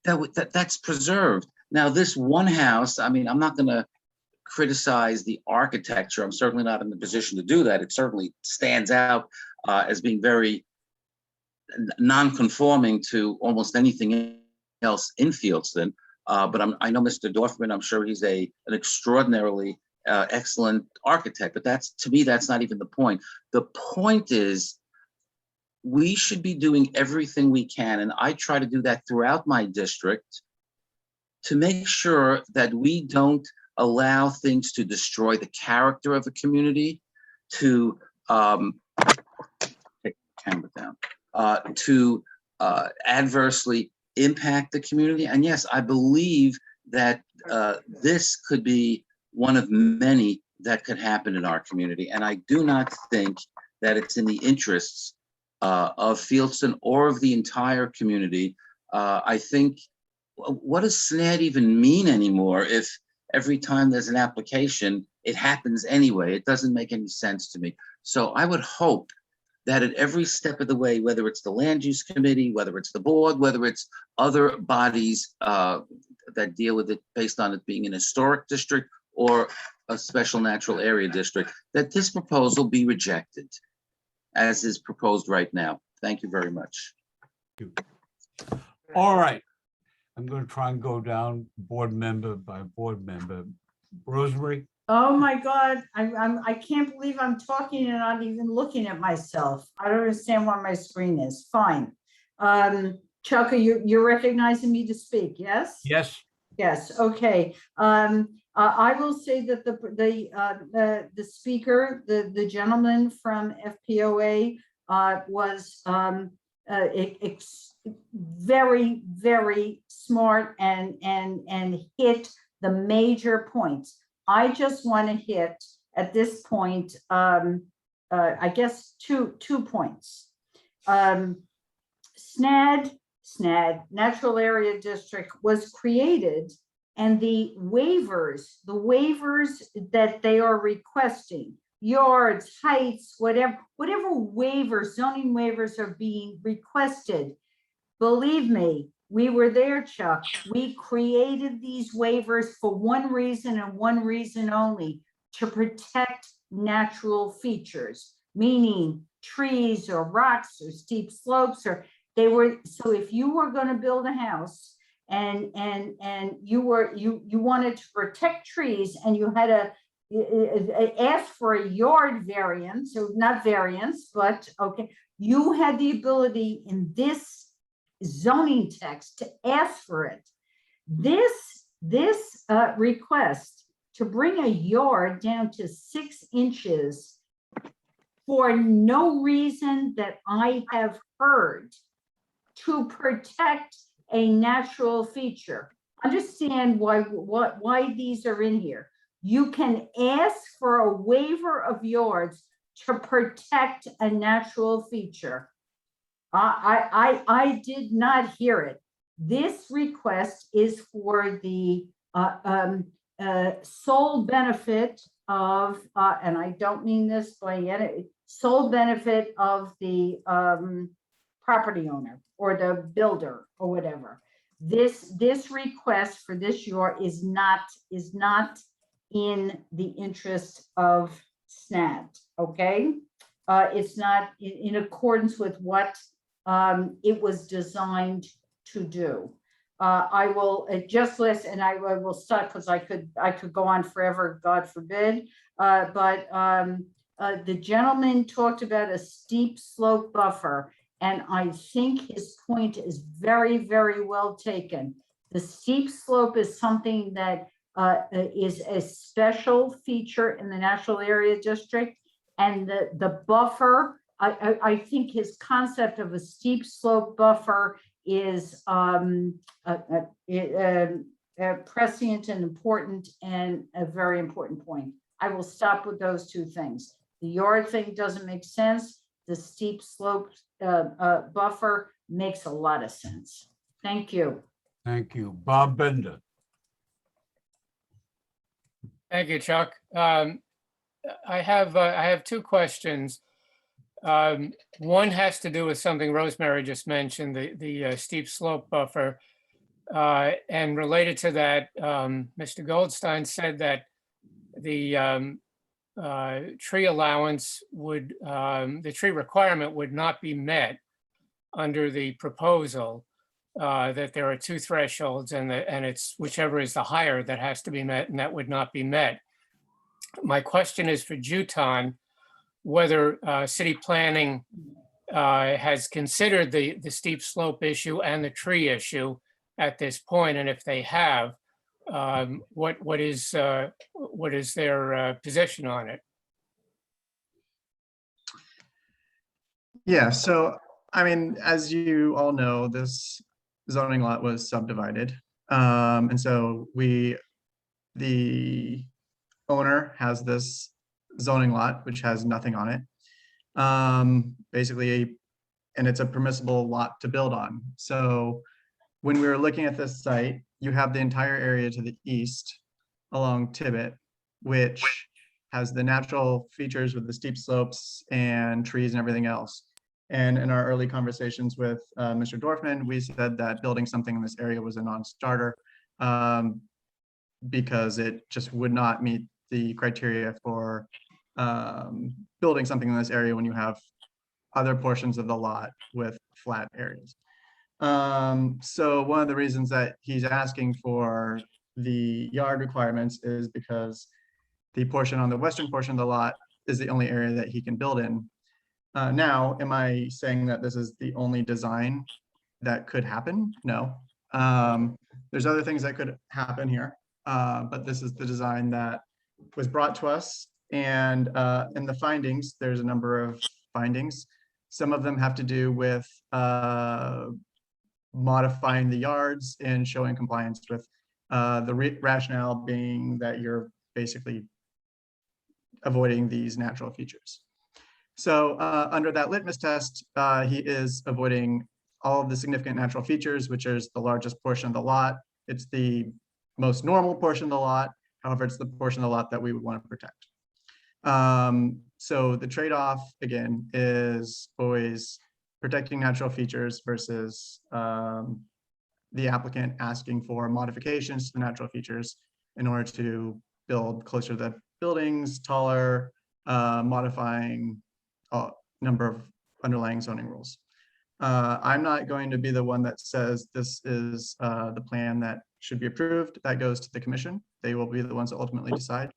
J: that that's preserved. Now, this one house, I mean, I'm not going to criticize the architecture. I'm certainly not in the position to do that. It certainly stands out as being very non-conforming to almost anything else in Fieldston. But I know Mr. Dorfman, I'm sure he's an extraordinarily excellent architect, but to me, that's not even the point. The point is, we should be doing everything we can, and I try to do that throughout my district, to make sure that we don't allow things to destroy the character of a community, to take the camera down, to adversely impact the community. And yes, I believe that this could be one of many that could happen in our community. And I do not think that it's in the interests of Fieldston or of the entire community. I think, what does SNAD even mean anymore if every time there's an application, it happens anyway? It doesn't make any sense to me. So I would hope that at every step of the way, whether it's the land use committee, whether it's the board, whether it's other bodies that deal with it based on it being an historic district or a special natural area district, that this proposal be rejected as is proposed right now. Thank you very much.
B: All right. I'm going to try and go down board member by board member. Rosemary?
N: Oh my God, I can't believe I'm talking and not even looking at myself. I don't understand why my screen is. Fine. Chuck, you're recognizing me to speak, yes?
B: Yes.
N: Yes, okay. I will say that the speaker, the gentleman from FPOA was very, very smart and hit the major points. I just want to hit at this point, I guess two points. SNAD, Natural Area District, was created, and the waivers that they are requesting, yards, heights, whatever waivers, zoning waivers are being requested. Believe me, we were there, Chuck. We created these waivers for one reason and one reason only: to protect natural features, meaning trees or rocks or steep slopes, or so if you were going to build a house and you wanted to protect trees and you had to ask for a yard variance, or not variance, but okay, you had the ability in this zoning text to ask for it. This request to bring a yard down to 6 inches for no reason that I have heard, to protect a natural feature. Understand why these are in here. You can ask for a waiver of yards to protect a natural feature. I did not hear it. This request is for the sole benefit of, and I don't mean this by any, sole benefit of the property owner or the builder or whatever. This request for this yard is not in the interest of SNAD, okay? It's not in accordance with what it was designed to do. I will just listen, and I will stop because I could go on forever, God forbid. But the gentleman talked about a steep slope buffer, and I think his point is very, very well taken. The steep slope is something that is a special feature in the Natural Area District, and the buffer, I think his concept of a steep slope buffer is prescient and important, and a very important point. I will stop with those two things. The yard thing doesn't make sense. The steep slope buffer makes a lot of sense. Thank you.
B: Thank you. Bob Bender.
O: Thank you, Chuck. I have two questions. One has to do with something Rosemary just mentioned, the steep slope buffer. And related to that, Mr. Goldstein said that the tree allowance would, the tree requirement would not be met under the proposal, that there are 2 thresholds, and it's whichever is the higher that has to be met, and that would not be met. My question is for Juton, whether city planning has considered the steep slope issue and the tree issue at this point, and if they have, what is their position on it?
K: Yeah, so I mean, as you all know, this zoning lot was subdivided. And so the owner has this zoning lot, which has nothing on it. Basically, and it's a permissible lot to build on. So when we were looking at this site, you have the entire area to the east along Tibbet, which has the natural features with the steep slopes and trees and everything else. And in our early conversations with Mr. Dorfman, we said that building something in this area was a non-starter because it just would not meet the criteria for building something in this area when you have other portions of the lot with flat areas. So one of the reasons that he's asking for the yard requirements is because the portion on the western portion of the lot is the only area that he can build in. Now, am I saying that this is the only design that could happen? No. There's other things that could happen here, but this is the design that was brought to us. And in the findings, there's a number of findings. Some of them have to do with modifying the yards and showing compliance with the rationale being that you're basically avoiding these natural features. So under that litmus test, he is avoiding all of the significant natural features, which is the largest portion of the lot. It's the most normal portion of the lot. However, it's the portion of the lot that we would want to protect. So the trade-off, again, is always protecting natural features versus the applicant asking for modifications to the natural features in order to build closer to the buildings, taller, modifying a number of underlying zoning rules. I'm not going to be the one that says this is the plan that should be approved. That goes to the commission. They will be the ones that ultimately decide.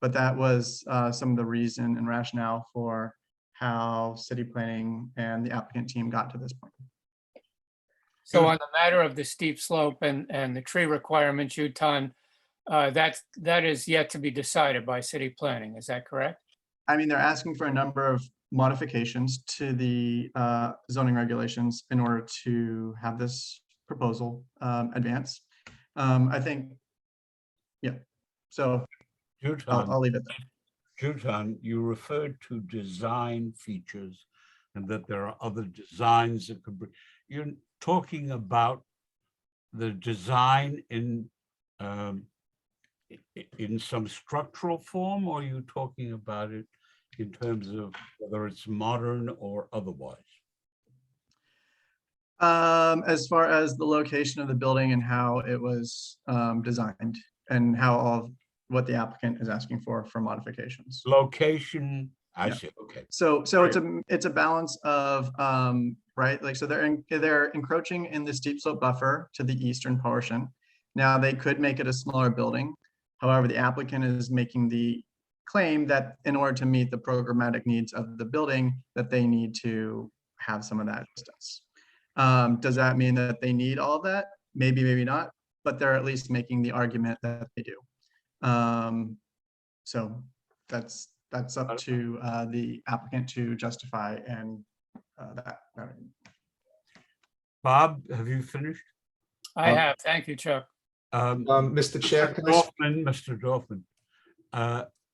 K: But that was some of the reason and rationale for how city planning and the applicant team got to this point.
O: So on the matter of the steep slope and the tree requirements, Yutan, that is yet to be decided by city planning. Is that correct?
K: I mean, they're asking for a number of modifications to the zoning regulations in order to have this proposal advance. I think, yeah, so I'll leave it there.
B: Jutan, you referred to design features and that there are other designs that could be, you're talking about the design in some structural form, or are you talking about it in terms of whether it's modern or otherwise?
K: As far as the location of the building and how it was designed and how all of what the applicant is asking for modifications.
B: Location, I see, okay.
K: So it's a balance of, right, like, so they're encroaching in the steep slope buffer to the eastern portion. Now they could make it a smaller building. However, the applicant is making the claim that in order to meet the programmatic needs of the building, that they need to have some of that distance. Does that mean that they need all of that? Maybe, maybe not, but they're at least making the argument that they do. So that's up to the applicant to justify and that.
B: Bob, have you finished?
O: I have. Thank you, Chuck.
H: Mr. Chair, can I
B: Mr. Dorfman,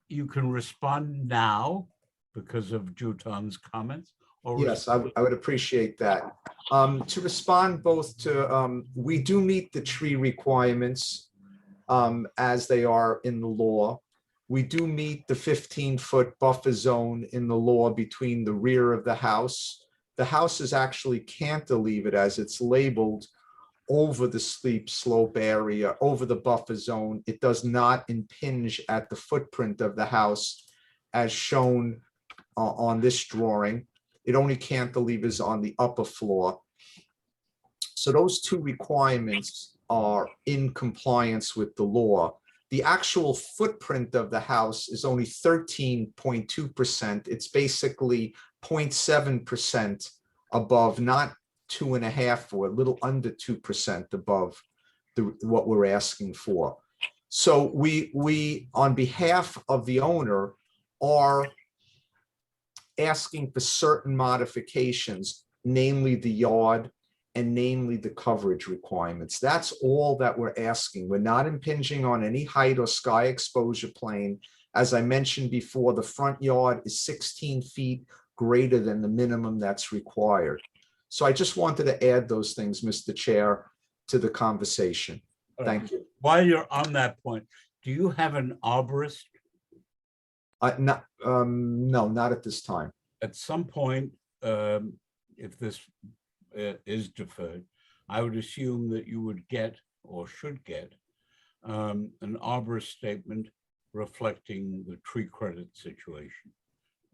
B: you can respond now because of Jutan's comments. Or
H: Yes, I would appreciate that. To respond both to, we do meet the tree requirements as they are in the law. We do meet the 15-foot buffer zone in the law between the rear of the house. The house is actually cantilevered as it's labeled over the steep slope area, over the buffer zone. It does not impinge at the footprint of the house as shown on this drawing. It only cantilevers on the upper floor. So those two requirements are in compliance with the law. The actual footprint of the house is only 13.2%. It's basically 0.7% above, not 2.5 or a little under 2% above what we're asking for. So we on behalf of the owner are asking for certain modifications, namely the yard and namely the coverage requirements. That's all that we're asking. We're not impinging on any height or sky exposure plane. As I mentioned before, the front yard is 16 feet greater than the minimum that's required. So I just wanted to add those things, Mr. Chair, to the conversation. Thank you.
B: While you're on that point, do you have an arborist?
H: No, not at this time.
B: At some point, if this is deferred, I would assume that you would get or should get an arborist statement reflecting the tree credit situation.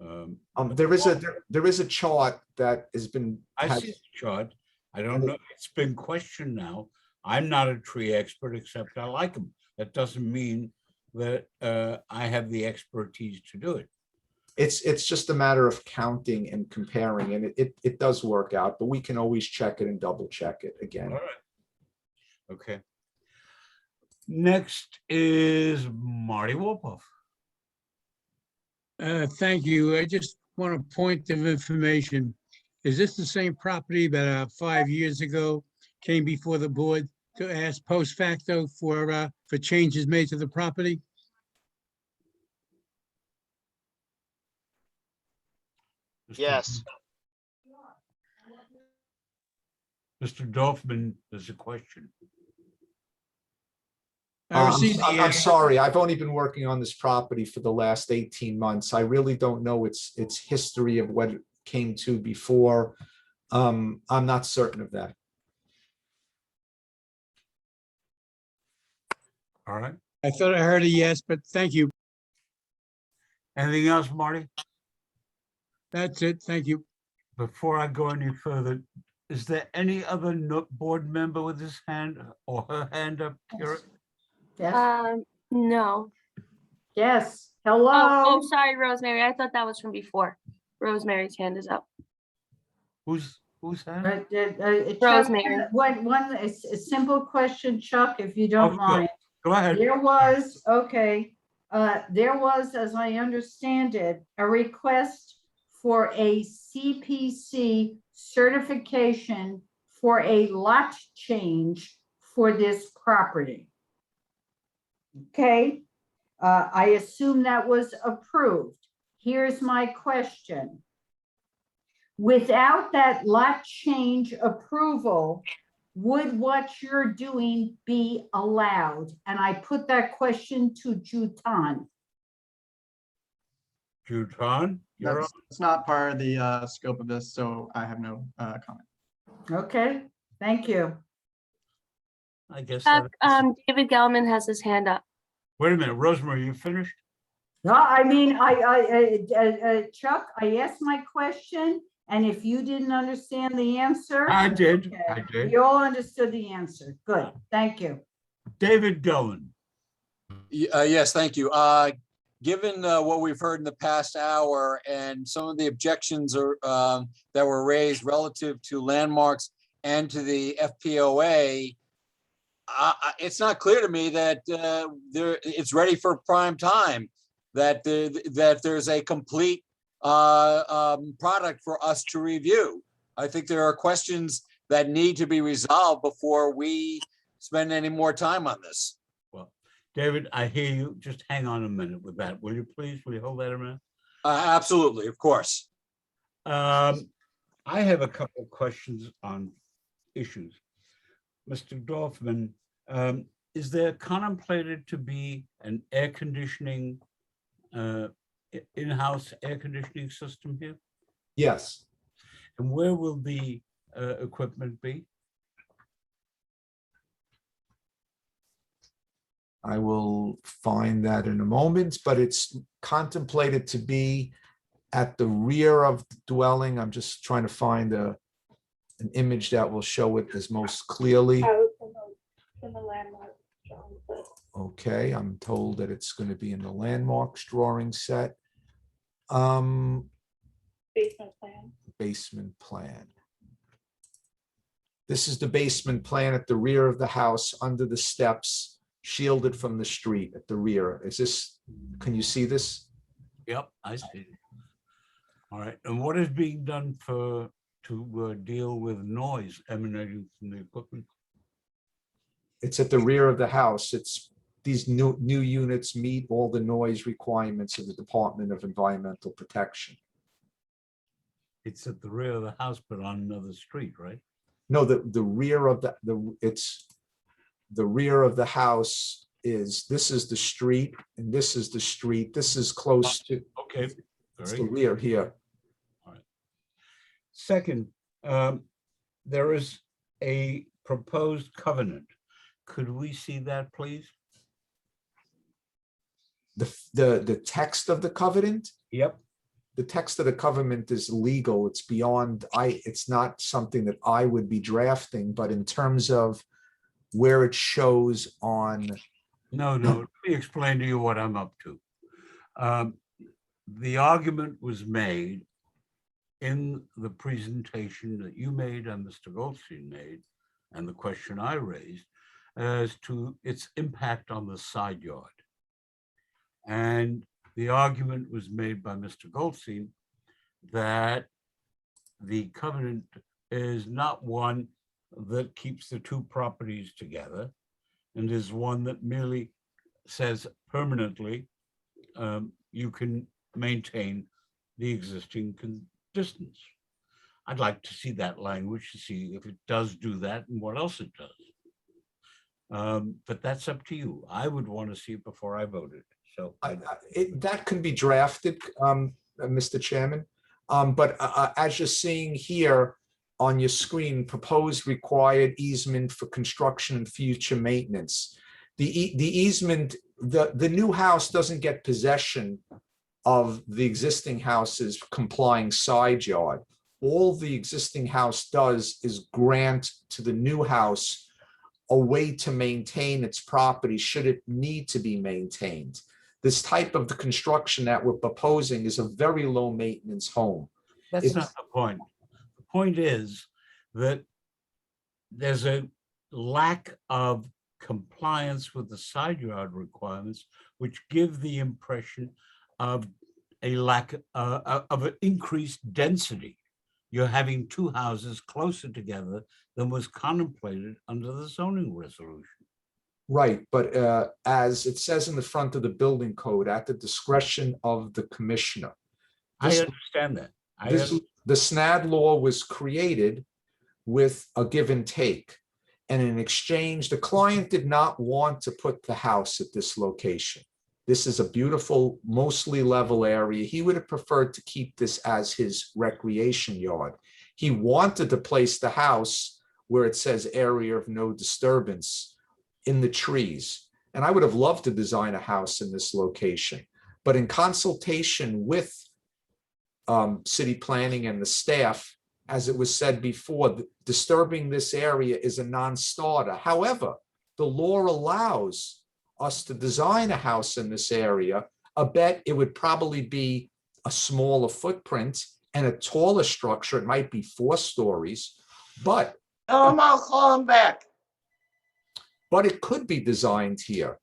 H: There is a chart that has been.
B: I see the chart. I don't know. It's been questioned now. I'm not a tree expert, except I like them. That doesn't mean that I have the expertise to do it.
H: It's just a matter of counting and comparing, and it does work out, but we can always check it and double check it again.
B: All right. Okay. Next is Marty Wolpoff.
P: Thank you. I just want a point of information. Is this the same property that 5 years ago came before the board to ask post facto for changes made to the property?
B: Yes. Mr. Dorfman, there's a question.
H: I'm sorry, I've only been working on this property for the last 18 months. I really don't know its history of what it came to before. I'm not certain of that.
B: All right.
P: I thought I heard a yes, but thank you.
B: Anything else, Marty?
P: That's it. Thank you.
B: Before I go any further, is there any other board member with his hand or her hand up, Kira?
N: Yes.
A: No.
N: Yes. Hello.
A: Oh, sorry, Rosemary. I thought that was from before. Rosemary's hand is up.
B: Who's hand?
N: Chuck,
A: Rosemary.
N: a simple question, Chuck, if you don't mind.
B: Go ahead.
N: There was, as I understand it, a request for a CPC certification for a lot change for this property. Okay, I assume that was approved. Here's my question. Without that lot change approval, would what you're doing be allowed? And I put that question to Jutan.
B: Jutan?
K: It's not part of the scope of this, so I have no comment.
N: Okay, thank you.
B: I guess.
A: David Gelman has his hand up.
B: Wait a minute, Rosemary, you finished?
N: No, I mean, Chuck, I asked my question, and if you didn't understand the answer.
B: I did.
N: Okay,
B: I did.
N: You all understood the answer. Good, thank you.
B: David Gelman.
G: Yes, thank you. Given what we've heard in the past hour and some of the objections that were raised relative to landmarks and to the FPOA, it's not clear to me that it's ready for prime time, that there's a complete product for us to review. I think there are questions that need to be resolved before we spend any more time on this.
B: Well, David, I hear you. Just hang on a minute with that. Will you please? Will you hold that a minute?
G: Absolutely, of course.
B: I have a couple of questions on issues. Mr. Dorfman, is there contemplated to be an air conditioning, in-house air conditioning system here?
H: Yes.
B: And where will the equipment be?
H: I will find that in a moment, but it's contemplated to be at the rear of the dwelling. I'm just trying to find an image that will show it as most clearly. Okay, I'm told that it's going to be in the landmarks drawing set.
A: Basement plan.
H: Basement plan. This is the basement plan at the rear of the house, under the steps, shielded from the street at the rear. Is this, can you see this?
B: Yep, I see. All right, and what is being done for to deal with noise emanating from the equipment?
H: It's at the rear of the house. It's, these new units meet all the noise requirements of the Department of Environmental Protection.
B: It's at the rear of the house, but on another street, right?
H: No, the rear of it's the rear of the house is, this is the street and this is the street. This is close to,
B: Okay,
H: it's
B: very
H: the
B: good.
H: rear here.
B: Second, there is a proposed covenant. Could we see that, please?
H: The text of the covenant?
B: Yep.
H: The text of the covenant is legal. It's beyond, it's not something that I would be drafting, but in terms of where it shows on.
B: No, let me explain to you what I'm up to. The argument was made in the presentation that you made and Mr. Goldstein made, and the question I raised as to its impact on the side yard. And the argument was made by Mr. Goldstein that the covenant is not one that keeps the two properties together and is one that merely says permanently you can maintain the existing distance. I'd like to see that language to see if it does do that and what else it does. But that's up to you. I would want to see it before I voted. So
H: that can be drafted, Mr. Chairman. But as you're seeing here on your screen, proposed required easement for construction and future maintenance. The easement, the new house doesn't get possession of the existing house's complying side yard. All the existing house does is grant to the new house a way to maintain its property should it need to be maintained. This type of the construction that we're proposing is a very low maintenance home.
B: That's not the point. The point is that there's a lack of compliance with the side yard requirements, which give the impression of a lack of an increased density. You're having two houses closer together than was contemplated under the zoning resolution.
H: Right, but as it says in the front of the building code, at the discretion of the commissioner.
B: I understand that.
H: The SNAD law was created with a give and take. And in exchange, the client did not want to put the house at this location. This is a beautiful, mostly level area. He would have preferred to keep this as his recreation yard. He wanted to place the house where it says area of no disturbance in the trees. And I would have loved to design a house in this location. But in consultation with city planning and the staff, as it was said before, disturbing this area is a non-starter. However, the law allows us to design a house in this area. I bet it would probably be a smaller footprint and a taller structure. It might be 4 stories, but
D: I'll call him back.
H: But it could be designed here.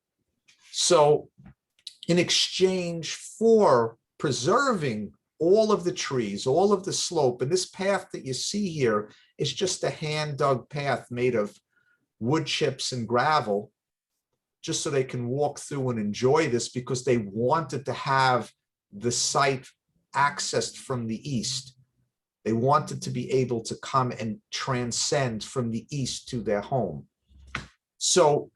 H: So in exchange for preserving all of the trees, all of the slope, and this path that you see here is just a hand-dug path made of wood chips and gravel, just so they can walk through and enjoy this because they wanted to have the site accessed from the east. They wanted to be able to come and transcend from the east to their home. So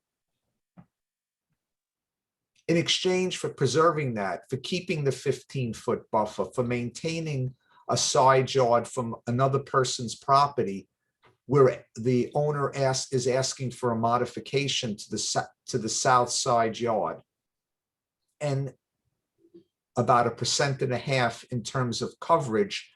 H: in exchange for preserving that, for keeping the 15-foot buffer, for maintaining a side yard from another person's property, where the owner is asking for a modification to the south side yard, and about 1.5% in terms of coverage,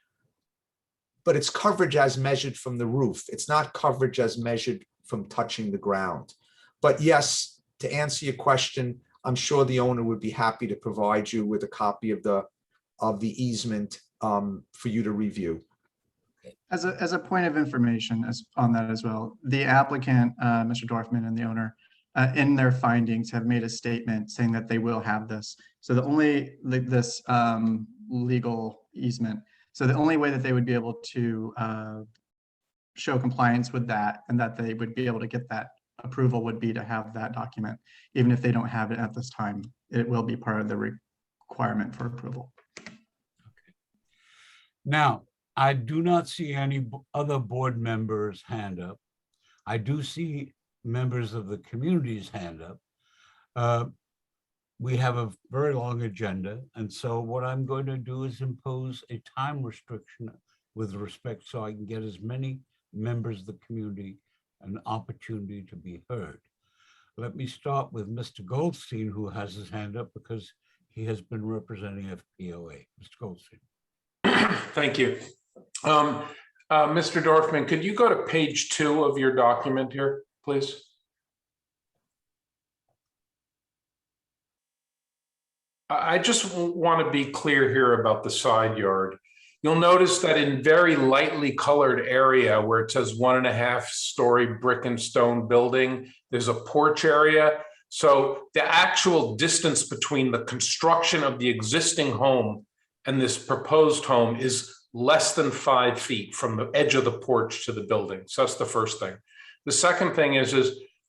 H: but it's coverage as measured from the roof. It's not coverage as measured from touching the ground. But yes, to answer your question, I'm sure the owner would be happy to provide you with a copy of the easement for you to review.
K: As a point of information on that as well, the applicant, Mr. Dorfman, and the owner, in their findings have made a statement saying that they will have this. So this legal easement So the only way that they would be able to show compliance with that and that they would be able to get that approval would be to have that document. Even if they don't have it at this time, it will be part of the requirement for approval.
B: Now, I do not see any other board members' hand up. I do see members of the community's hand up. We have a very long agenda, and so what I'm going to do is impose a time restriction with respect so I can get as many members of the community an opportunity to be heard. Let me start with Mr. Goldstein, who has his hand up because he has been representing FPOA. Mr. Goldstein.
M: Thank you. Mr. Dorfman, could you go to page 2 of your document here, please? I just want to be clear here about the side yard. You'll notice that in very lightly colored area where it says 1.5-story brick and stone building, there's a porch area. So the actual distance between the construction of the existing home and this proposed home is less than 5 feet from the edge of the porch to the building. So that's the first thing. The second thing is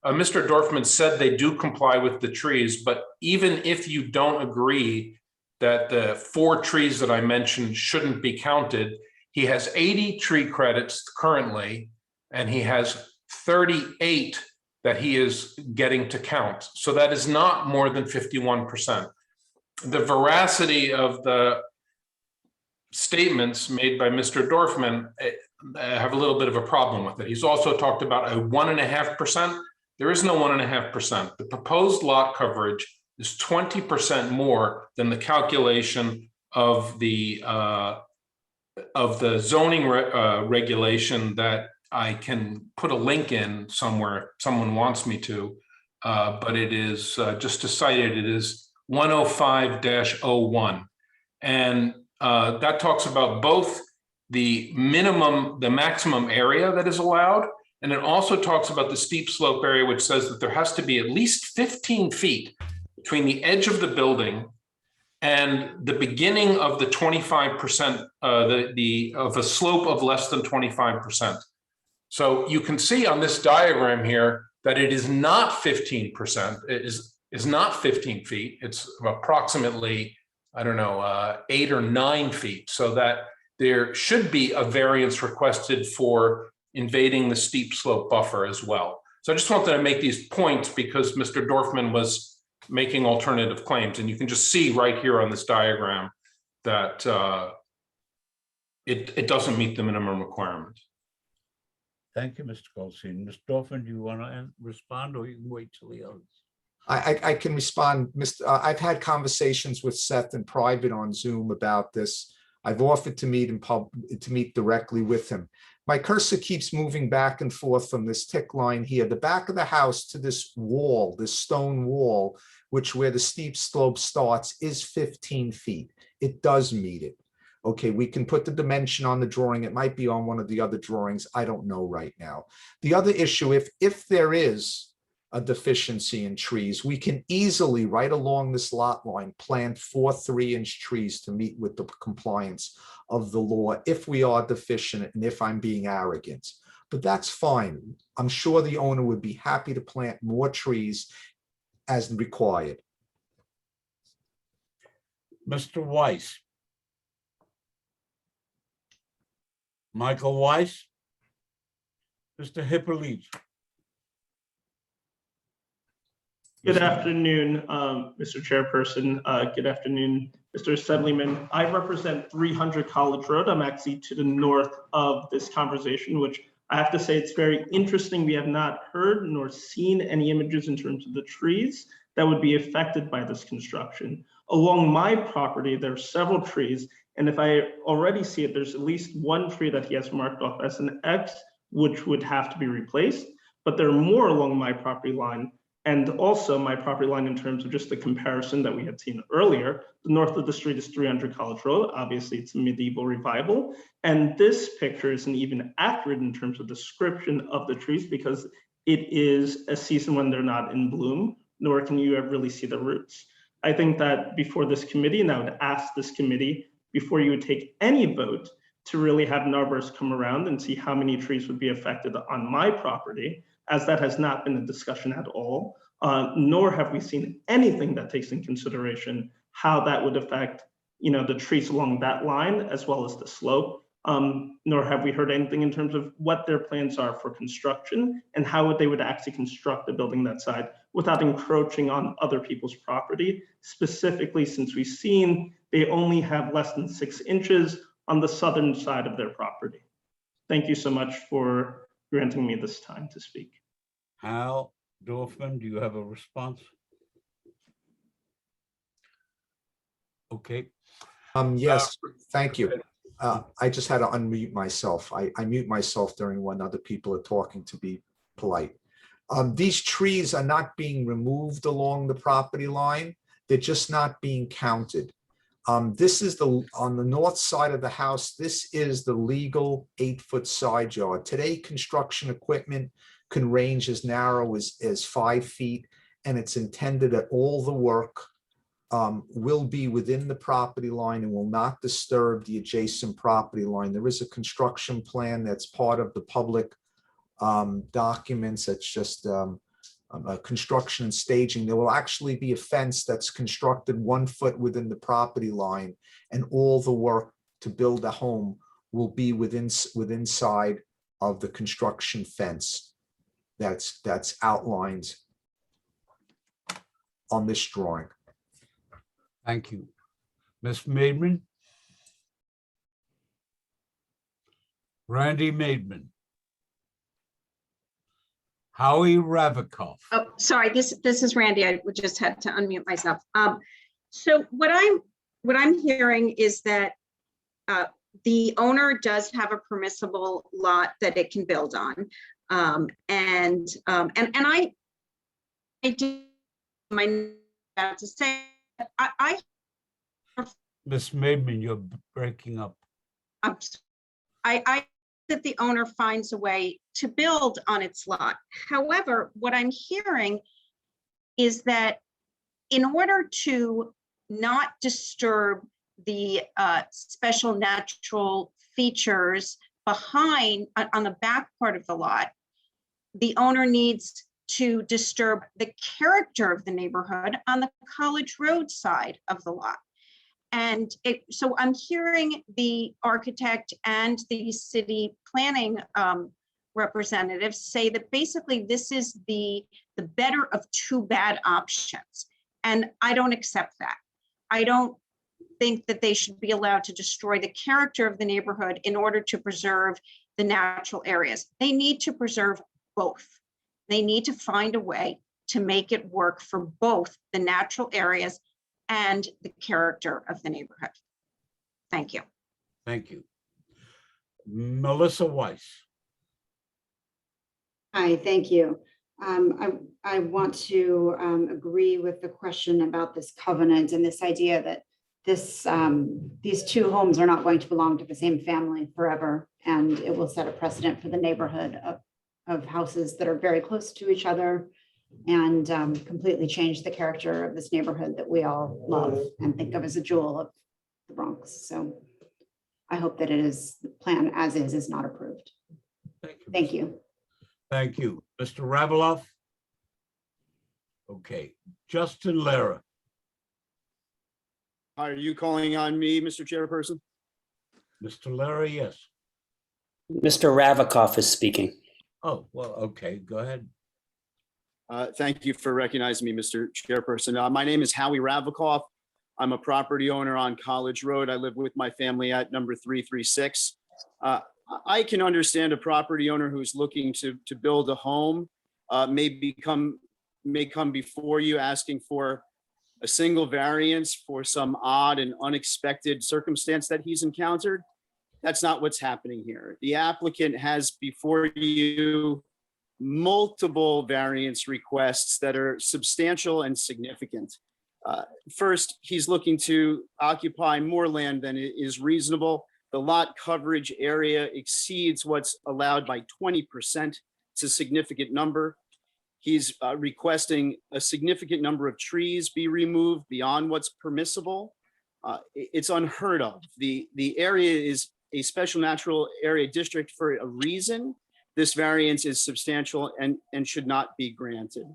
M: Mr. Dorfman said they do comply with the trees, but even if you don't agree that the 4 trees that I mentioned shouldn't be counted, he has 80 tree credits currently, and he has 38 that he is getting to count. So that is not more than 51%. The veracity of the statements made by Mr. Dorfman, I have a little bit of a problem with it. He's also talked about a 1.5%. There is no 1.5%. The proposed lot coverage is 20% more than the calculation of the zoning regulation that I can put a link in somewhere if someone wants me to, but it is, just to cite it, it is 105-01. And that talks about both the maximum area that is allowed, and it also talks about the steep slope area, which says that there has to be at least 15 feet between the edge of the building and the beginning of the 25%, of a slope of less than 25%. So you can see on this diagram here that it is not 15%. It is not 15 feet. It's approximately, I don't know, 8 or 9 feet. So that there should be a variance requested for invading the steep slope buffer as well. So I just wanted to make these points because Mr. Dorfman was making alternative claims, and you can just see right here on this diagram that it doesn't meet the minimum requirement.
B: Thank you, Mr. Goldstein. Mr. Dorfman, do you want to respond, or you can wait till the others?
H: I can respond. I've had conversations with Seth in private on Zoom about this. I've offered to meet directly with him. My cursor keeps moving back and forth from this tick line here, the back of the house, to this wall, this stone wall, which where the steep slope starts is 15 feet. It does meet it. Okay, we can put the dimension on the drawing. It might be on one of the other drawings. I don't know right now. The other issue, if there is a deficiency in trees, we can easily, right along this lot line, plant 4 3-inch trees to meet with the compliance of the law if we are deficient and if I'm being arrogant. But that's fine. I'm sure the owner would be happy to plant more trees as required.
B: Mr. Weiss. Michael Weiss. Mr. Hippolyte.
Q: Good afternoon, Mr. Chairperson. Good afternoon, Mr. Sedleyman. I represent 300 College Road. I'm actually to the north of this conversation, which I have to say it's very interesting. We have not heard nor seen any images in terms of the trees that would be affected by this construction. Along my property, there are several trees, and if I already see it, there's at least one tree that he has marked off as an X, which would have to be replaced, but there are more along my property line. And also my property line in terms of just the comparison that we had seen earlier. The north of the street is 300 College Road. Obviously, it's a medieval revival. And this picture isn't even accurate in terms of description of the trees because it is a season when they're not in bloom, nor can you ever really see the roots. I think that before this committee, and I would ask this committee, before you would take any vote, to really have an arborist come around and see how many trees would be affected on my property, as that has not been a discussion at all, nor have we seen anything that takes in consideration how that would affect, the trees along that line as well as the slope. Nor have we heard anything in terms of what their plans are for construction and how they would actually construct the building that side without encroaching on other people's property, specifically since we've seen they only have less than 6 inches on the southern side of their property. Thank you so much for granting me this time to speak.
B: Hal Dorfman, do you have a response? Okay.
H: Yes, thank you. I just had to unmute myself. I mute myself during when other people are talking to be polite. These trees are not being removed along the property line. They're just not being counted. This is on the north side of the house. This is the legal 8-foot side yard. Today, construction equipment can range as narrow as 5 feet, and it's intended that all the work will be within the property line and will not disturb the adjacent property line. There is a construction plan that's part of the public documents. That's just construction and staging. There will actually be a fence that's constructed 1 foot within the property line, and all the work to build a home will be inside of the construction fence that's outlined on this drawing.
B: Thank you. Ms. Maidman? Randy Maidman? Howie Ravikoff?
R: Oh, sorry, this is Randy. I just had to unmute myself. So what I'm hearing is that the owner does have a permissible lot that it can build on. And I do my to say I
B: Ms. Maidman, you're breaking up.
R: I that the owner finds a way to build on its lot. However, what I'm hearing is that in order to not disturb the special natural features behind on the back part of the lot, the owner needs to disturb the character of the neighborhood on the College Road side of the lot. And so I'm hearing the architect and the city planning representatives say that basically this is the better of two bad options. And I don't accept that. I don't think that they should be allowed to destroy the character of the neighborhood in order to preserve the natural areas. They need to preserve both. They need to find a way to make it work for both the natural areas and the character of the neighborhood. Thank you.
B: Thank you. Melissa Weiss?
S: Hi, thank you. I want to agree with the question about this covenant and this idea that these two homes are not going to belong to the same family forever, and it will set a precedent for the neighborhood of houses that are very close to each other, and completely change the character of this neighborhood that we all love and think of as a jewel of the Bronx. So I hope that the plan as is not approved. Thank you.
B: Thank you. Mr. Raveloff? Okay. Justin Lara?
T: Are you calling on me, Mr. Chairperson?
B: Mr. Lara, yes.
I: Mr. Ravikoff is speaking.
B: Oh, well, okay, go ahead.
T: Thank you for recognizing me, Mr. Chairperson. My name is Howie Ravikoff. I'm a property owner on College Road. I live with my family at number 336. I can understand a property owner who's looking to build a home may come before you asking for a single variance for some odd and unexpected circumstance that he's encountered. That's not what's happening here. The applicant has before you multiple variance requests that are substantial and significant. First, he's looking to occupy more land than is reasonable. The lot coverage area exceeds what's allowed by 20%. It's a significant number. He's requesting a significant number of trees be removed beyond what's permissible. It's unheard of. The area is a special natural area district for a reason, this variance is substantial and should not be granted.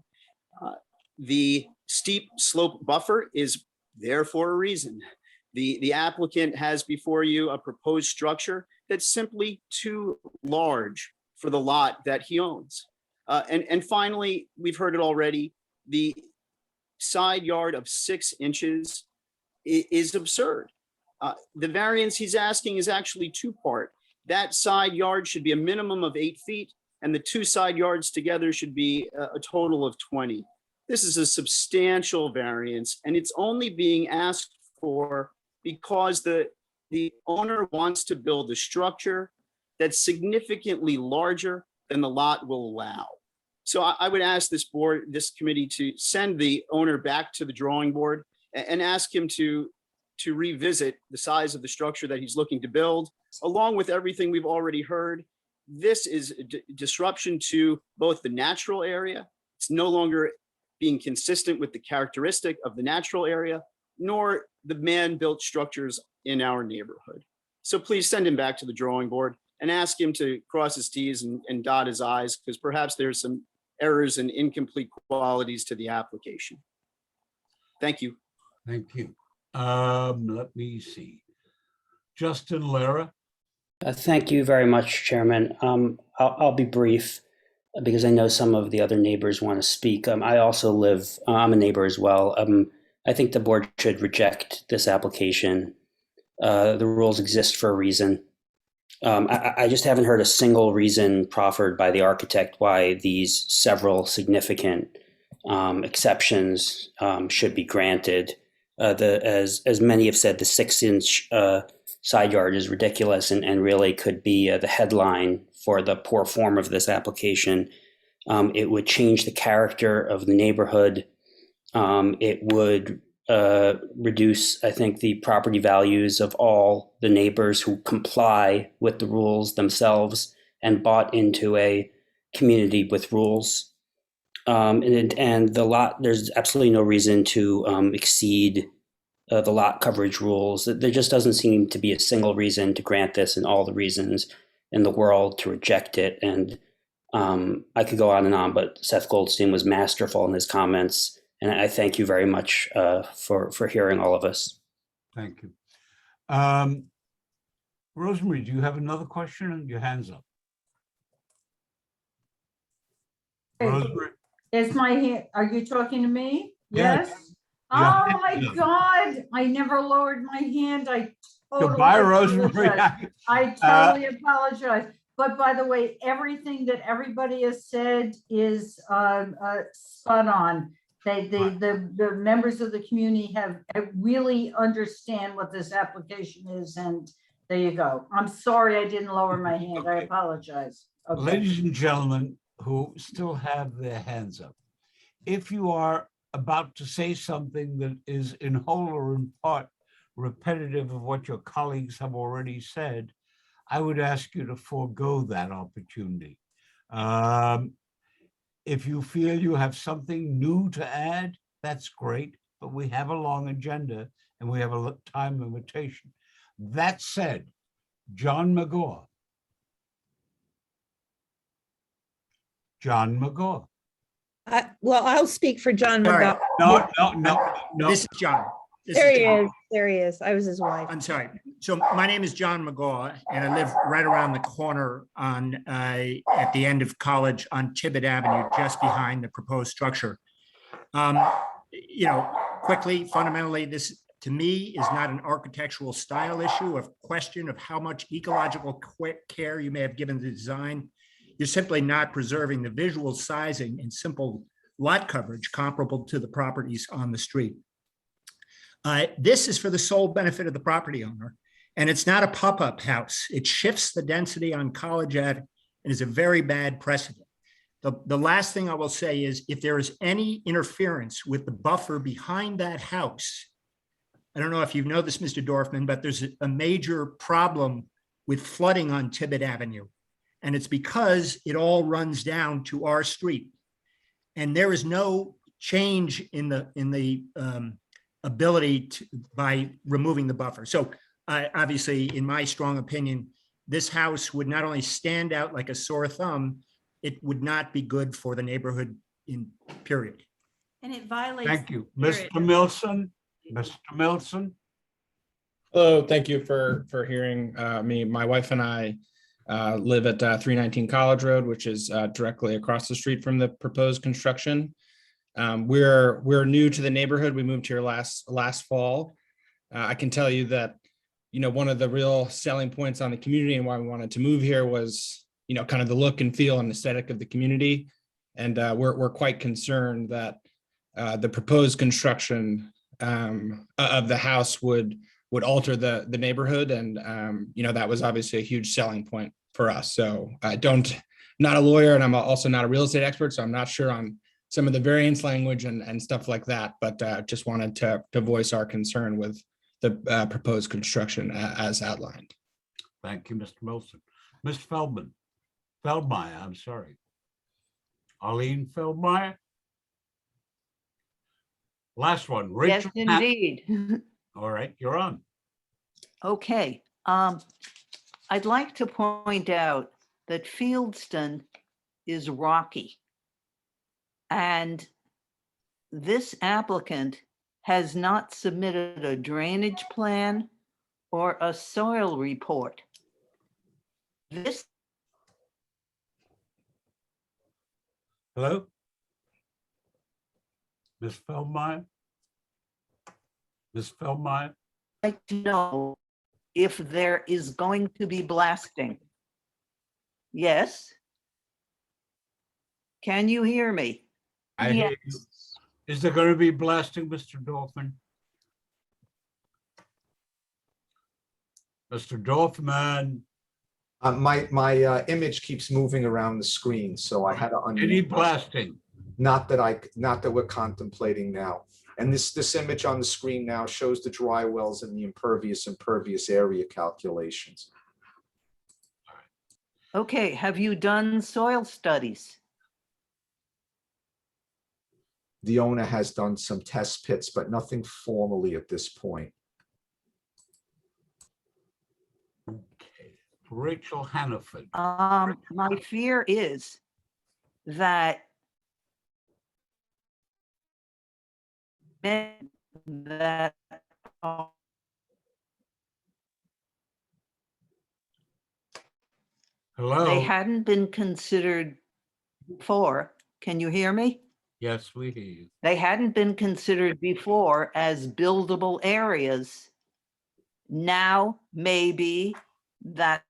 T: The steep slope buffer is there for a reason. The applicant has before you a proposed structure that's simply too large for the lot that he owns. And finally, we've heard it already, the side yard of 6 inches is absurd. The variance he's asking is actually two-part. That side yard should be a minimum of 8 feet, and the 2 side yards together should be a total of 20. This is a substantial variance, and it's only being asked for because the owner wants to build a structure that's significantly larger than the lot will allow. So I would ask this board, this committee, to send the owner back to the drawing board and ask him to revisit the size of the structure that he's looking to build, along with everything we've already heard. This is a disruption to both the natural area. It's no longer being consistent with the characteristic of the natural area, nor the man-built structures in our neighborhood. So please send him back to the drawing board and ask him to cross his T's and dot his I's, because perhaps there's some errors and incomplete qualities to the application. Thank you.
B: Thank you. Let me see. Justin Lara.
I: Thank you very much, Chairman. I'll be brief because I know some of the other neighbors want to speak. I also live, I'm a neighbor as well. I think the board should reject this application. The rules exist for a reason. I just haven't heard a single reason proffered by the architect why these several significant exceptions should be granted. As many have said, the 6-inch side yard is ridiculous and really could be the headline for the poor form of this application. It would change the character of the neighborhood. It would reduce, I think, the property values of all the neighbors who comply with the rules themselves and bought into a community with rules. And the lot, there's absolutely no reason to exceed the lot coverage rules. There just doesn't seem to be a single reason to grant this and all the reasons in the world to reject it. And I could go on, but Seth Goldstein was masterful in his comments. And I thank you very much for hearing all of us.
B: Thank you. Rosemary, do you have another question? Your hand's up. Rosemary?
N: Is my hand, are you talking to me?
B: Yes.
N: Yes?
B: Yeah.
N: Oh my God, I never lowered my hand. I totally
B: Goodbye, Rosemary.
N: apologize. I totally apologize. But by the way, everything that everybody has said is spot on. The members of the community have really understand what this application is, and there you go. I'm sorry I didn't lower my hand. I apologize. Okay.
B: Ladies and gentlemen who still have their hands up, if you are about to say something that is in whole or in part repetitive of what your colleagues have already said, I would ask you to forego that opportunity. If you feel you have something new to add, that's great, but we have a long agenda and we have a time limitation. That said, John McGaw. John McGaw.
U: Well, I'll speak for John
V: Sorry.
U: McGaw.
B: No.
V: This is John. This
U: There
V: is
U: he
V: John.
U: is. There he is. I was his wife.
V: I'm sorry. So my name is John McGaw, and I live right around the corner on at the end of College on Tibbet Avenue, just behind the proposed structure. Quickly, fundamentally, this to me is not an architectural style issue, a question of how much ecological care you may have given the design. You're simply not preserving the visual sizing and simple lot coverage comparable to the properties on the street. This is for the sole benefit of the property owner, and it's not a pop-up house. It shifts the density on College Ave and is a very bad precedent. The last thing I will say is if there is any interference with the buffer behind that house, I don't know if you know this, Mr. Dorfman, but there's a major problem with flooding on Tibbet Avenue. And it's because it all runs down to our street. And there is no change in the ability to, by removing the buffer. So obviously, in my strong opinion, this house would not only stand out like a sore thumb, it would not be good for the neighborhood in period.
E: And it violates.
B: Thank you.
E: the spirit
B: Mr.
E: of-
B: Milson, Mr. Milson.
F: Hello, thank you for hearing me. My wife and I live at 319 College Road, which is directly across the street from the proposed construction. We're new to the neighborhood. We moved here last fall. I can tell you that, you know, one of the real selling points on the community and why we wanted to move here was, you know, kind of the look and feel and aesthetic of the community. And we're quite concerned that the proposed construction of the house would alter the neighborhood. And, you know, that was obviously a huge selling point for us. So not a lawyer, and I'm also not a real estate expert, so I'm not sure on some of the variance language and stuff like that, but just wanted to voice our concern with the proposed construction as outlined.
B: Thank you, Mr. Milson. Ms. Feldmeyer, I'm sorry. Arlene Feldmeyer? Last one,
W: Yes,
B: Rachel.
W: indeed.
B: All right, you're on.
W: Okay, I'd like to point out that Fieldston is rocky. And this applicant has not submitted a drainage plan or a soil report. This.
B: Hello? Ms. Feldmeyer? Ms. Feldmeyer?
W: I'd like to know if there is going to be blasting. Yes? Can you hear me?
B: I hear you. Is there going to be blasting, Mr. Dorfman? Mr. Dorfman?
H: My image keeps moving around the screen, so I had to unmute.
B: Any
H: myself.
B: blasting?
H: Not that we're contemplating now. And this image on the screen now shows the dry wells and the impervious area calculations.
W: Okay, have you done soil studies?
H: The owner has done some test pits, but nothing formally at this point.
B: Okay. Rachel Hannaford.
W: My fear is that that
B: Hello?
W: they hadn't been considered before. Can you hear me?
B: Yes, we hear you.
W: They hadn't been considered before as buildable areas. Now, maybe that.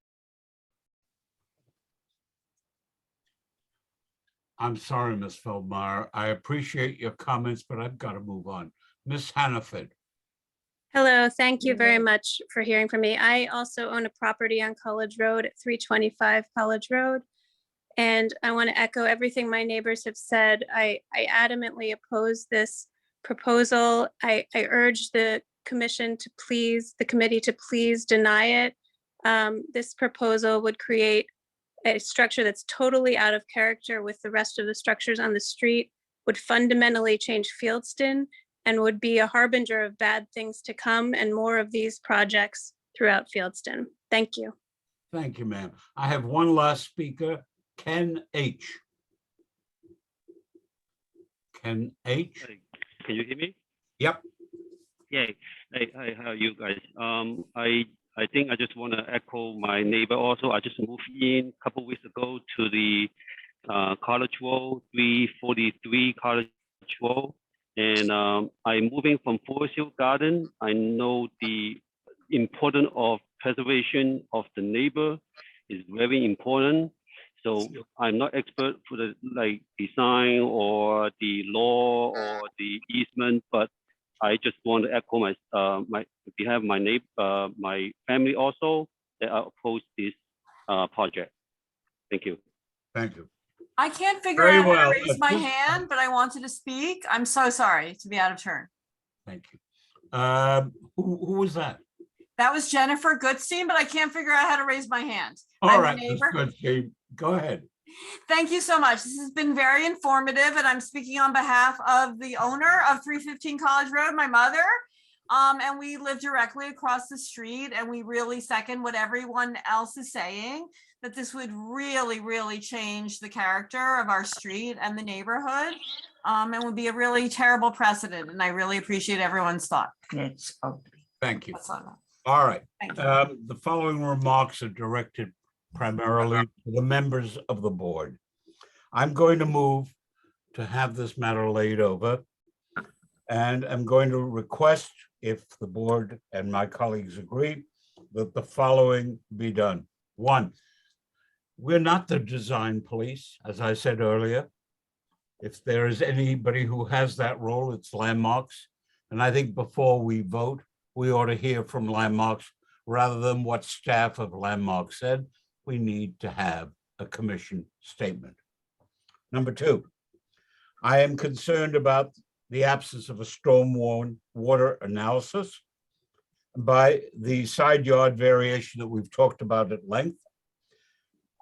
B: I'm sorry, Ms. Feldmeyer. I appreciate your comments, but I've got to move on. Ms. Hannaford.
X: Hello, thank you very much for hearing from me. I also own a property on College Road at 325 College Road. And I want to echo everything my neighbors have said. I adamantly oppose this proposal. I urge the committee to please deny it. This proposal would create a structure that's totally out of character with the rest of the structures on the street, would fundamentally change Fieldston, and would be a harbinger of bad things to come and more of these projects throughout Fieldston. Thank you.
B: Thank you, ma'am. I have one last speaker, Ken H. Ken H.
Y: Can you hear me?
B: Yep.
Y: Yeah. Hey, how are you guys? I think I just want to echo my neighbor also. I just moved in a couple weeks ago to the College Road, 343 College Road. And I'm moving from Forest Hill Garden. I know the importance of preservation of the neighbor is very important. So I'm not expert for the design or the law or the easement, but I just want to echo my behalf of my neighbor, my family also, that I oppose this project. Thank you.
B: Thank you.
E: I can't figure
B: Very
E: out how
B: well.
E: to raise my hand, but I wanted to speak. I'm so sorry to be out of turn.
B: Thank you. Who was that?
E: That was Jennifer Goodstein, but I can't figure out how to raise my hand.
B: All
E: I'm a
B: right,
E: neighbor.
B: that's good, Steve. Go ahead.
E: Thank you so much. This has been very informative, and I'm speaking on behalf of the owner of 315 College Road, my mother. And we live directly across the street, and we really second what everyone else is saying, that this would really, really change the character of our street and the neighborhood. And would be a really terrible precedent, and I really appreciate everyone's thought.
W: It's ugly.
B: Thank you.
E: That's all.
B: All right.
E: Thank you.
B: The following remarks are directed primarily to the members of the board. I'm going to move to have this matter laid over. And I'm going to request, if the board and my colleagues agree, that the following be done. One, we're not the design police, as I said earlier. If there is anybody who has that role, it's Landmarks. And I think before we vote, we ought to hear from Landmarks rather than what staff of Landmarks said. We need to have a commission statement. Number two, I am concerned about the absence of a storm water analysis by the side yard variation that we've talked about at length.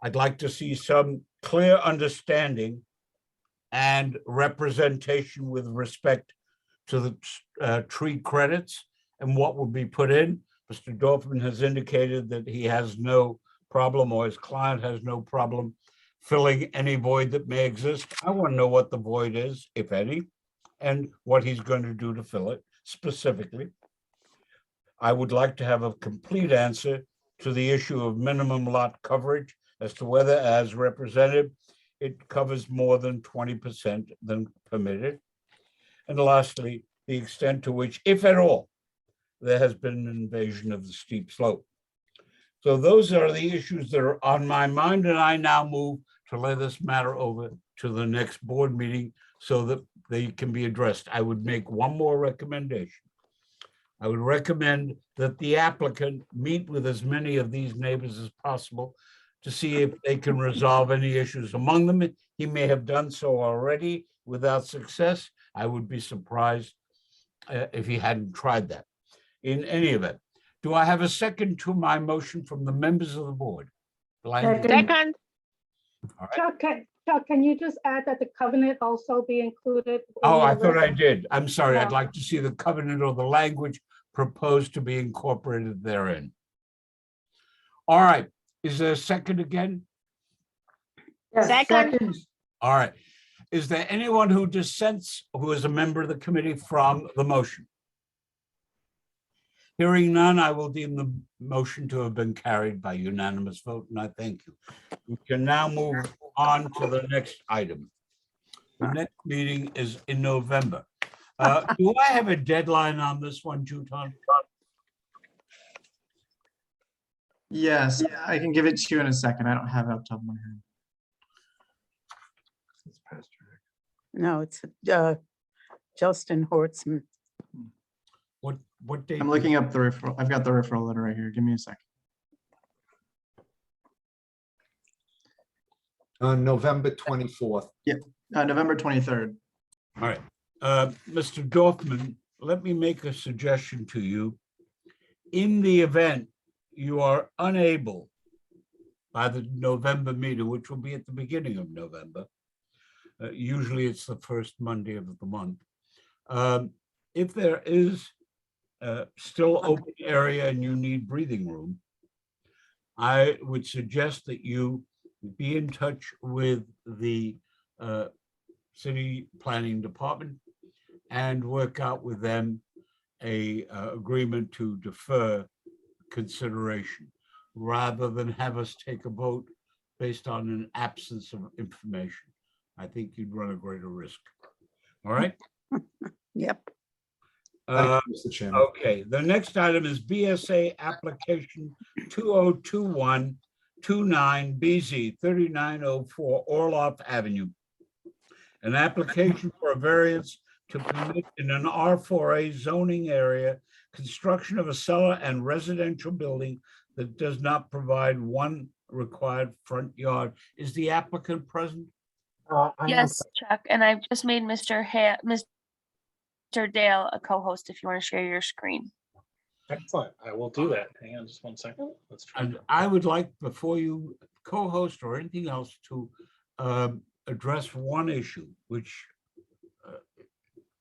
B: I'd like to see some clear understanding and representation with respect to the tree credits and what will be put in. Mr. Dorfman has indicated that he has no problem, or his client has no problem, filling any void that may exist. I want to know what the void is, if any, and what he's going to do to fill it specifically. I would like to have a complete answer to the issue of minimum lot coverage as to whether, as represented, it covers more than 20% than permitted. And lastly, the extent to which, if at all, there has been an invasion of the steep slope. So those are the issues that are on my mind, and I now move to lay this matter over to the next board meeting so that they can be addressed. I would make one more recommendation. I would recommend that the applicant meet with as many of these neighbors as possible to see if they can resolve any issues among them. He may have done so already without success. I would be surprised if he hadn't tried that. In any event, do I have a second to my motion from the members of the board?
C: Second.
B: All right.
C: Chuck, can you just add that the covenant also be included?
B: Oh, I thought I did. I'm sorry. I'd like to see the covenant or the language proposed to be incorporated therein. All right. Is there a second again?
W: Second.
B: All right. Is there anyone who dissents, who is a member of the committee, from the motion? Hearing none, I will deem the motion to have been carried by unanimous vote, and I thank you. We can now move on to the next item. The next meeting is in November. Do I have a deadline on this one, Juton?
K: Yes, I can give it to you in a second. I don't have it off the top of my head.
W: No, it's Justin Hortzman.
B: What date?
K: I'm looking up the referral. I've got the referral letter right here. Give me a second.
H: November 24th.
K: Yeah, November 23rd.
B: All right. Mr. Dorfman, let me make a suggestion to you. In the event you are unable by the November meeting, which will be at the beginning of November, usually it's the first Monday of the month. If there is still open area and you need breathing room, I would suggest that you be in touch with the city planning department and work out with them a agreement to defer consideration rather than have us take a vote based on an absence of information. I think you'd run a greater risk. All right.
W: Yep.
H: Thank you, Mr. Chairman.
B: Okay, the next item is BSA application 2021-29BZ 3904 Orloff Avenue. An application for a variance to permit in an R4A zoning area construction of a cellar and residential building that does not provide one required front yard. Is the applicant present?
A: Yes, Chuck, and I've just made Mr. Dale a co-host if you want to share your screen.
J: Excellent. I will do that. Hang on just one second. Let's try.
B: And I would like, before you co-host or anything else, to address one issue, which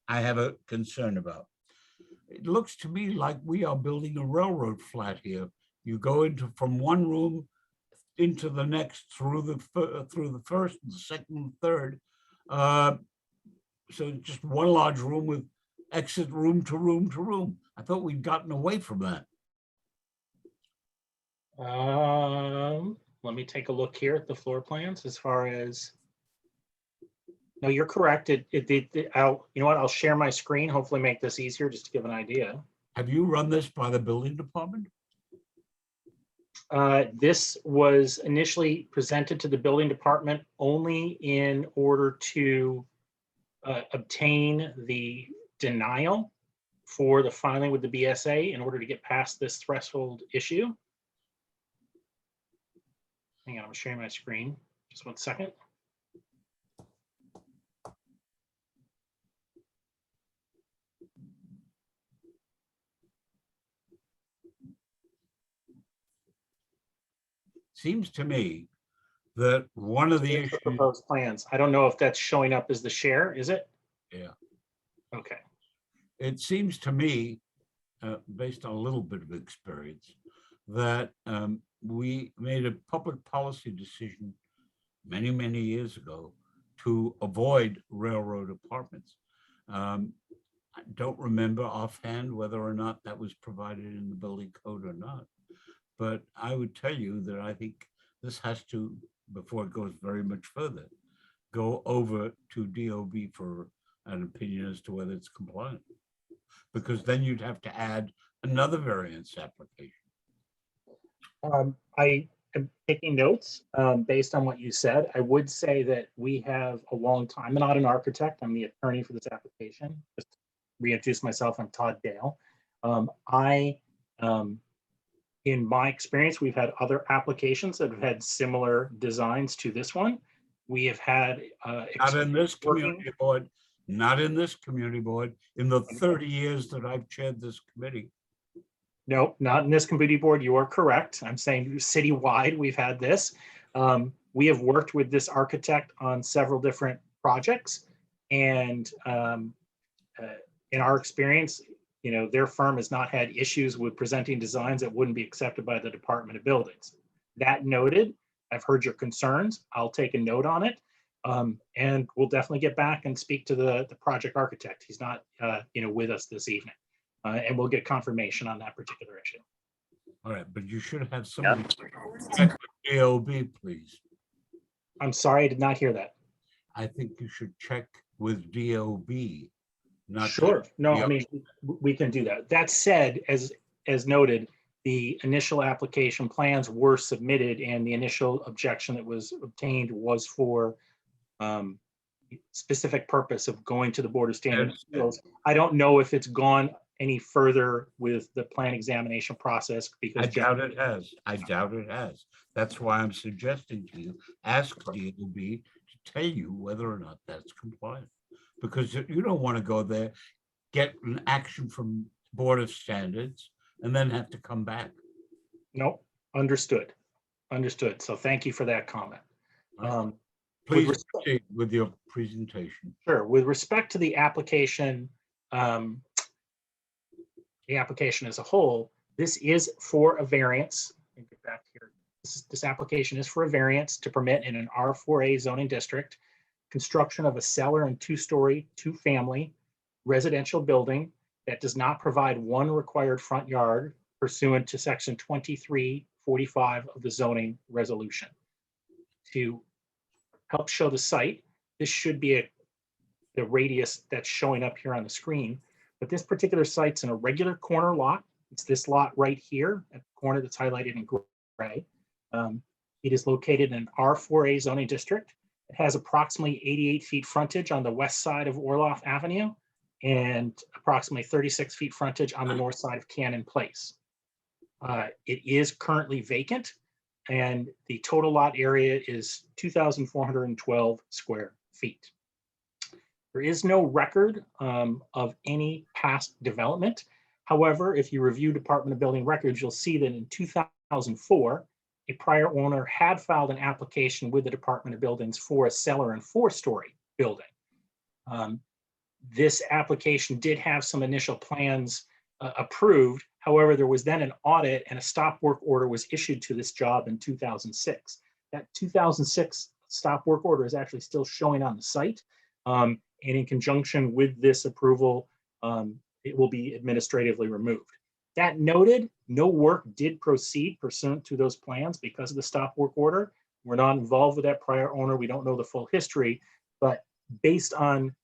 B: I have a concern about. it looks to me like we are building a railroad flat here. You go into from one room into the next through the first, and the second, and third. So just one large room with exit room to room to room. I thought we'd gotten away from that.
J: Let me take a look here at the floor plans as far as. No, you're correct. You know what? I'll share my screen, hopefully make this easier just to give an idea.
B: Have you run this by the building department?
J: This was initially presented to the building department only in order to obtain the denial for the filing with the BSA in order to get past this threshold issue. Hang on, I'm sharing my screen. Just 1 second.
B: Seems to me that one of the
J: Here's
B: issues.
J: proposed plans. I don't know if that's showing up as the share, is it?
B: Yeah.
J: Okay.
B: It seems to me, based on a little bit of experience, that we made a public policy decision many, many years ago to avoid railroad apartments. I don't remember offhand whether or not that was provided in the building code or not. But I would tell you that I think this has to, before it goes very much further, go over to DOB for an opinion as to whether it's compliant. Because then you'd have to add another variance application.
J: I am taking notes based on what you said. I would say that we have a long time. I'm not an architect. I'm the attorney for this application. Just to reintroduce myself, I'm Todd Dale. In my experience, we've had other applications that have had similar designs to this one. We have had
B: not in this community board, not in this community board, in the 30 years that I've chaired this committee.
J: No, not in this committee board. You are correct. I'm saying citywide, we've had this. We have worked with this architect on several different projects. And in our experience, you know, their firm has not had issues with presenting designs that wouldn't be accepted by the Department of Buildings. That noted, I've heard your concerns. I'll take a note on it. And we'll definitely get back and speak to the project architect. He's not, you know, with us this evening. And we'll get confirmation on that particular issue.
B: All right, but you should have somebody check with DOB, please.
J: I'm sorry, I did not hear that.
B: I think you should check with DOB. Not
J: Sure. No,
B: the
J: I mean, we can do that. That said, as noted, the initial application plans were submitted and the initial objection that was obtained was for specific purpose of going to the Board of Standards and Appeals. I don't know if it's gone any further with the plan examination process because
B: I doubt it has. I doubt it has. That's why I'm suggesting to you, ask DOB to tell you whether or not that's compliant. Because you don't want to go there, get an action from Board of Standards, and then have to come back.
J: Nope, understood. Understood. So thank you for that comment.
B: Please proceed with your presentation.
J: Sure. With respect to the application as a whole, this is for a variance. Let me get back here. This application is for a variance to permit in an R4A zoning district construction of a cellar and two-story, two-family residential building that does not provide one required front yard pursuant to section 2345 of the zoning resolution. To help show the site, this should be the radius that's showing up here on the screen, but this particular site's in a regular corner lot. It's this lot right here at the corner that's highlighted in gray. It is located in an R4A zoning district. It has approximately 88 feet frontage on the west side of Orloff Avenue and approximately 36 feet frontage on the north side of Cannon Place. It is currently vacant and the total lot area is 2,412 square feet. There is no record of any past development. However, if you review Department of Building records, you'll see that in 2004, a prior owner had filed an application with the Department of Buildings for a cellar and four-story building. This application did have some initial plans approved. However, there was then an audit and a stop work order was issued to this job in 2006. That 2006 stop work order is actually still showing on the site. And in conjunction with this approval, it will be administratively removed. That noted, no work did proceed pursuant to those plans because of the stop work order. We're not involved with that prior owner. We don't know the full history, but based on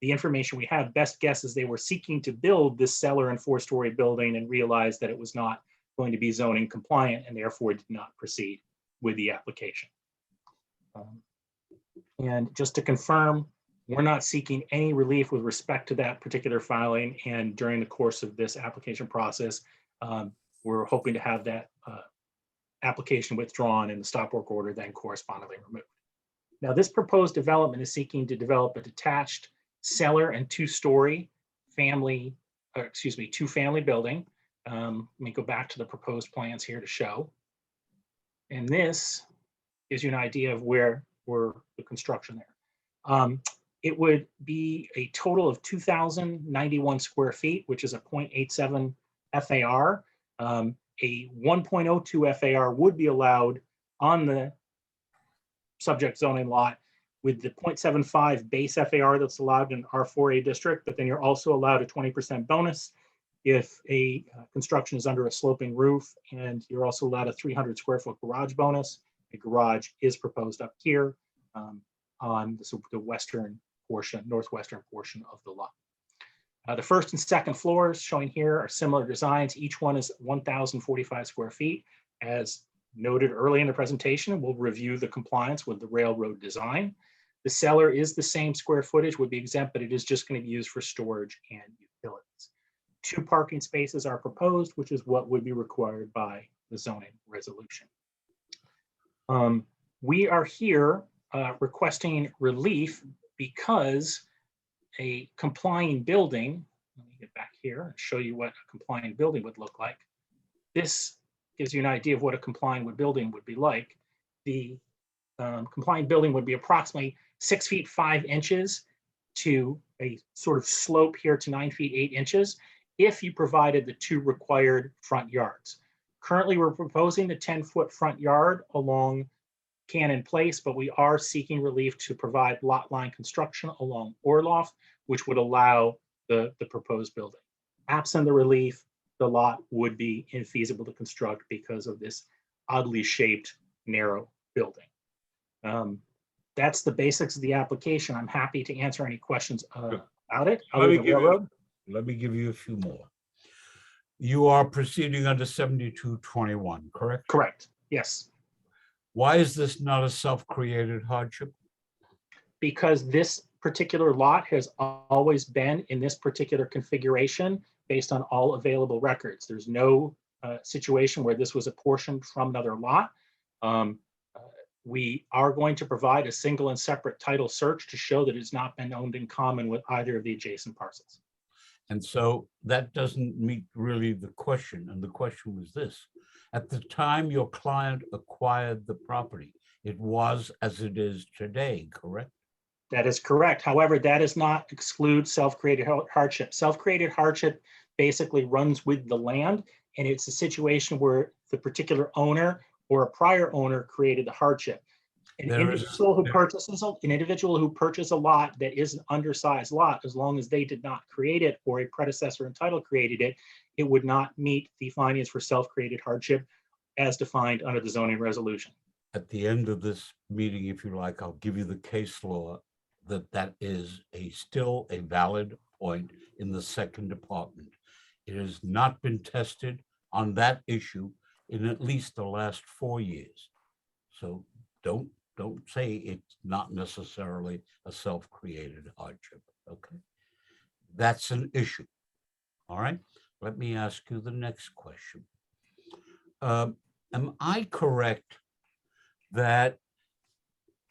J: the information we have, best guess is they were seeking to build this cellar and 4-story building and realized that it was not going to be zoning compliant and therefore did not proceed with the application. And just to confirm, we're not seeking any relief with respect to that particular filing. And during the course of this application process, we're hoping to have that application withdrawn and the stop work order then correspondingly removed. Now, this proposed development is seeking to develop a detached cellar and 2-story family, two-family building. Let me go back to the proposed plans here to show. And this gives you an idea of where we're the construction there. It would be a total of 2,091 square feet, which is a 0.87 FAR. A 1.02 FAR would be allowed on the subject zoning lot with the 0.75 base FAR that's allowed in R4A district, but then you're also allowed a 20% bonus if a construction is under a sloping roof, and you're also allowed a 300 square foot garage bonus. A garage is proposed up here on the western portion, northwestern portion of the lot. The first and second floors showing here are similar designs. Each one is 1,045 square feet. As noted early in the presentation, we'll review the compliance with the railroad design. The cellar is the same square footage, would be exempt, but it is just going to be used for storage and utilities. 2 parking spaces are proposed, which is what would be required by the zoning resolution. We are here requesting relief because a complying building, let me get back here and show you what a complying building would look like. This gives you an idea of what a complying building would be like. The complying building would be approximately 6 feet 5 inches to a sort of slope here to 9 feet 8 inches if you provided the 2 required front yards. Currently, we're proposing the 10-foot front yard along Cannon Place, but we are seeking relief to provide lot line construction along Orloff, which would allow the proposed building. Absent the relief, the lot would be infeasible to construct because of this oddly shaped, narrow building. That's the basics of the application. I'm happy to answer any questions about it.
B: Let me give you a few more. You are proceeding under 7221, correct?
J: Correct, yes.
B: Why is this not a self-created hardship?
J: Because this particular lot has always been in this particular configuration based on all available records. There's no situation where this was apportioned from another lot. We are going to provide a single and separate title search to show that it's not been owned in common with either of the adjacent parcels.
B: And so that doesn't meet really the question. And the question was this: at the time your client acquired the property, it was as it is today, correct?
J: That is correct. However, that does not exclude self-created hardship. Self-created hardship basically runs with the land, and it's a situation where the particular owner or a prior owner created the hardship. An individual who purchases a lot that is an undersized lot, as long as they did not create it or a predecessor and title created it, it would not meet the findings for self-created hardship as defined under the zoning resolution.
B: At the end of this meeting, if you like, I'll give you the case law that is still a valid point in the second department. It has not been tested on that issue in at least the last 4 years. So don't say it's not necessarily a self-created hardship, okay? That's an issue, all right? Let me ask you the next question. Am I correct that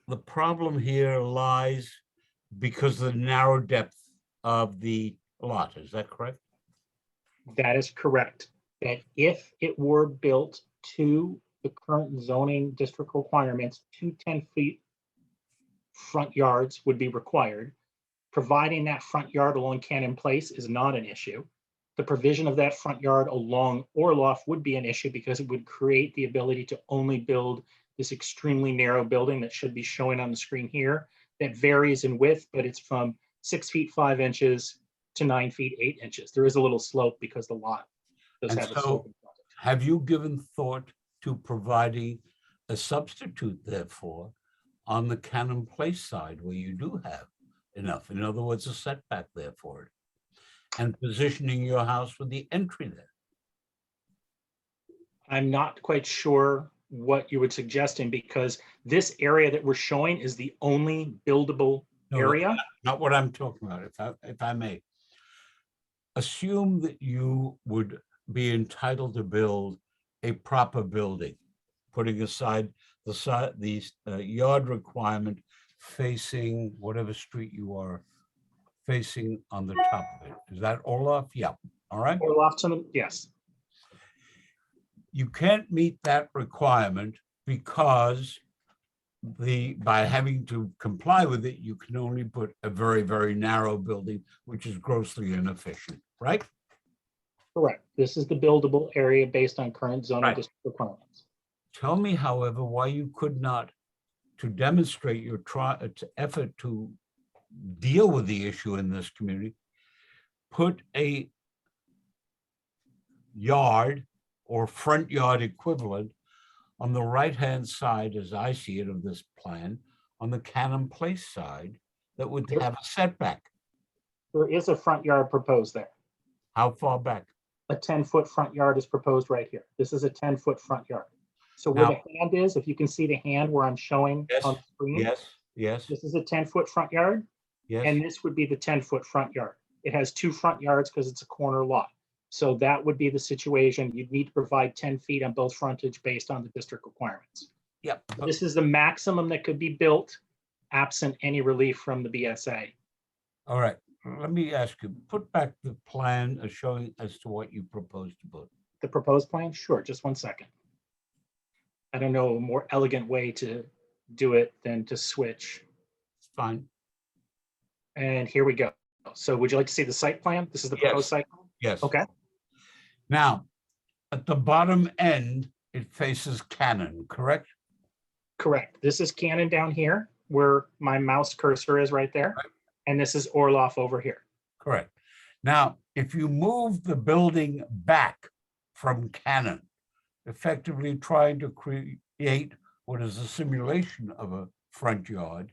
B: the problem here lies because of the narrow depth of the lot? Is that correct?
J: That is correct. That if it were built to the current zoning district requirements, 2 10-foot front yards would be required. Providing that front yard along Cannon Place is not an issue. the provision of that front yard along Orloff would be an issue because it would create the ability to only build this extremely narrow building that should be showing on the screen here that varies in width, but it's from 6 feet 5 inches to 9 feet 8 inches. There is a little slope because the lot does
B: And
J: have a
B: so
J: slope.
B: have you given thought to providing a substitute therefore on the Cannon Place side where you do have enough? In other words, a setback there for it, and positioning your house with the entry there.
J: I'm not quite sure what you were suggesting because this area that we're showing is the only buildable
B: No,
J: area.
B: not what I'm talking about, if I may. Assume that you would be entitled to build a proper building, putting aside the yard requirement facing whatever street you are facing on the top of it. Is that Orloff? Yeah, all right.
J: Orloff to the, yes.
B: You can't meet that requirement because by having to comply with it, you can only put a very, very narrow building, which is grossly inefficient, right?
J: Correct. This is the buildable area based on current zoning district requirements.
B: Tell me, however, why you could not, to demonstrate your effort to deal with the issue in this community, put a yard or front yard equivalent on the right-hand side, as I see it, of this plan, on the Cannon Place side, that would have a setback.
J: There is a front yard proposed there.
B: How far back?
J: A 10-foot front yard is proposed right here. This is a 10-foot front yard. So where
B: Now-
J: the hand is, if you can see the hand where I'm showing
B: Yes,
J: on the screen.
B: yes, yes,
J: This is a 10-foot front yard,
B: yes.
J: and this would be the 10-foot front yard. It has 2 front yards because it's a corner lot. So that would be the situation. You'd need to provide 10 feet on both frontage based on the district requirements.
B: Yep.
J: This is the maximum that could be built absent any relief from the BSA.
B: All right, let me ask you, put back the plan showing as to what you propose to put.
J: The proposed plan? Sure, just 1 second. I don't know a more elegant way to do it than to switch.
B: It's fine.
J: And here we go. So would you like to see the site plan? This is the proposed
B: Yes.
J: site? plan?
B: Yes.
J: Okay.
B: Now, at the bottom end, it faces Cannon, correct?
J: Correct. This is Cannon down here where my mouse cursor is right there. And this is Orloff over here.
B: Correct. Now, if you move the building back from Cannon, effectively trying to create what is a simulation of a front yard,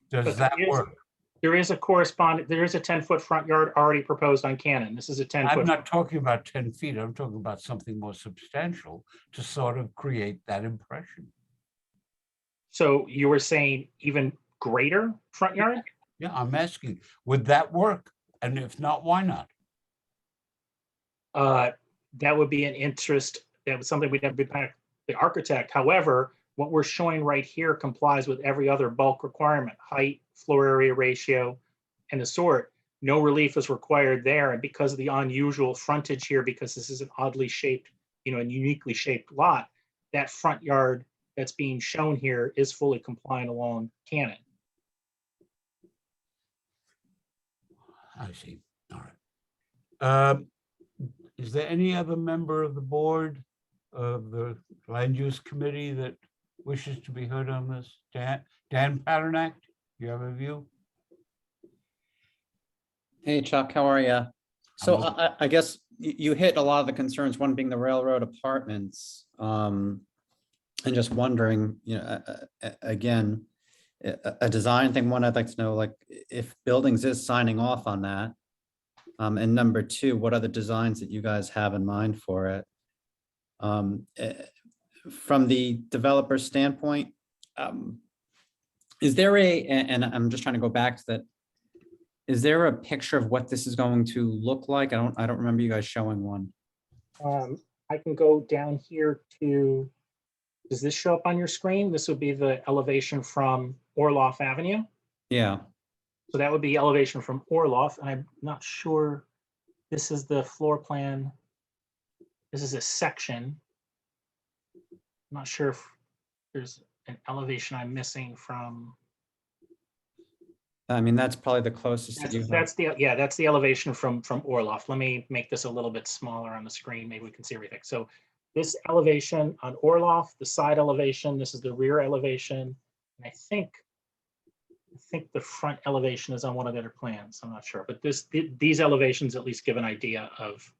B: does
J: But
B: that
J: there is-
B: work?
J: There is a 10-foot front yard already proposed on Cannon. This is a 10-foot.
B: I'm not talking about 10 feet. I'm talking about something more substantial to sort of create that impression.
J: So you were saying even greater front yard?
B: Yeah, I'm asking, would that work? And if not, why not?
J: That would be an interest, that was something we'd have to be back the architect. However, what we're showing right here complies with every other bulk requirement, height, floor area ratio, and the sort. No relief is required there. And because of the unusual frontage here, because this is an oddly shaped, and uniquely shaped lot, that front yard that's being shown here is fully compliant along Cannon.
B: I see. All right. Is there any other member of the board of the land use committee that wishes to be heard on this? Dan Paternak, you have a view?
D: Hey Chuck, how are you? So
B: I'm
D: I guess you hit a lot of the concerns, one being the railroad apartments. And just wondering, again, a design thing, one, I'd like to know, like, if Buildings is signing off on that. And number two, what are the designs that you guys have in mind for it? From the developer standpoint, is there and I'm just trying to go back to that, is there a picture of what this is going to look like? I don't remember you guys showing one.
J: I can go down here to, does this show up on your screen? This would be the elevation from Orloff Avenue.
D: Yeah.
J: So that would be elevation from Orloff. And I'm not sure, this is the floor plan. This is a section. I'm not sure if there's an elevation I'm missing from.
D: I mean, that's probably the closest that you have.
J: That's the, yeah, that's the elevation from Orloff. Let me make this a little bit smaller on the screen. Maybe we can see everything. So this elevation on Orloff, the side elevation, this is the rear elevation. And I think the front elevation is on one of the other plans. I'm not sure, but these elevations at least give an idea of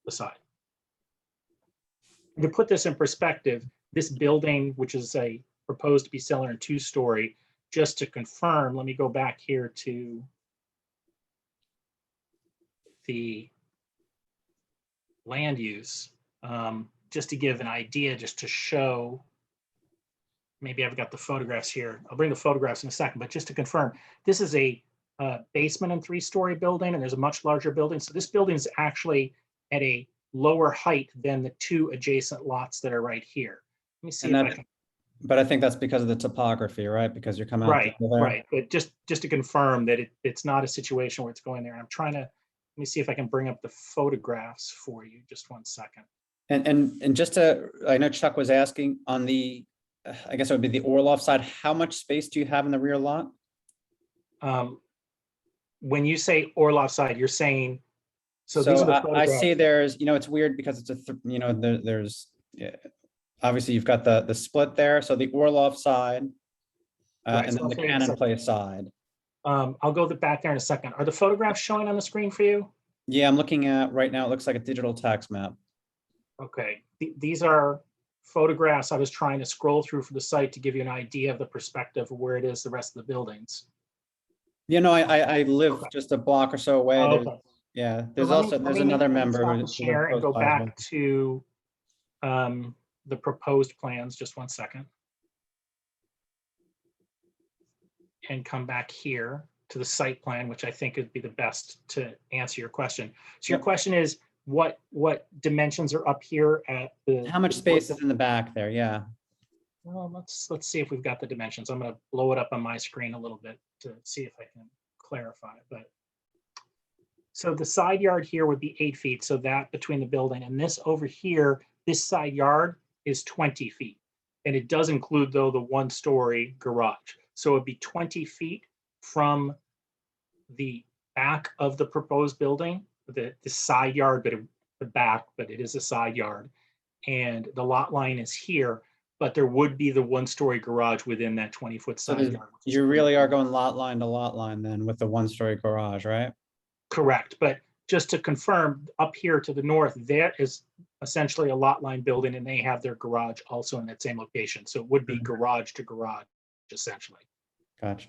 J: the side. To put this in perspective, this building, which is proposed to be cellar and 2-story, just to confirm, let me go back here to the land use, just to give an idea, just to show, maybe I've got the photographs here. I'll bring the photographs in a second, but just to confirm, this is a basement and 3-story building, and there's a much larger building. So this building is actually at a lower height than the 2 adjacent lots that are right here. Let me see if I can.
D: But I think that's because of the topography, right? Because you're coming out.
J: Right, right. But just to confirm that it's not a situation where it's going there. I'm trying to, let me see if I can bring up the photographs for you. Just one second.
D: And just to, I know Chuck was asking on the, I guess it would be the Orloff side, how much space do you have in the rear lot?
J: When you say Orloff side, you're saying, so these are the
D: I
J: photographs.
D: see there's, it's weird because it's there's, obviously you've got the split there. So the Orloff side
J: Right,
D: and
J: so
D: then the
J: I'll show you in a
D: Cannon
J: second.
D: Place side.
J: I'll go back there in a second. Are the photographs showing on the screen for you?
D: Yeah, I'm looking at right now, it looks like a digital tax map.
J: Okay, these are photographs I was trying to scroll through for the site to give you an idea of the perspective of where it is, the rest of the buildings.
D: I live just a block or so away.
J: Oh,
D: There's,
J: okay.
D: yeah,
J: So
D: there's another member.
J: Stop
D: who-
J: the share and go
D: close by as well.
J: back to the proposed plans, just one second. And come back here to the site plan, which I think would be the best to answer your question. So your question is, what dimensions are up here at the?
D: How much space is in the back there? Yeah.
J: Well, let's see if we've got the dimensions. I'm gonna blow it up on my screen a little bit to see if I can clarify, but. So the side yard here would be 8 feet, so that between the building and this over here, this side yard is 20 feet. And it does include though the 1-story garage. So it'd be 20 feet from the back of the proposed building, the side yard, but the back, but it is a side yard. And the lot line is here, but there would be the 1-story garage within that 20-foot
D: So
J: side yard.
D: you really are going lot line to lot line then with the 1-story garage, right?
J: Correct, but just to confirm, up here to the north, that is essentially a lot line building and they have their garage also in that same location. So it would be garage to garage, essentially.
D: Gotcha.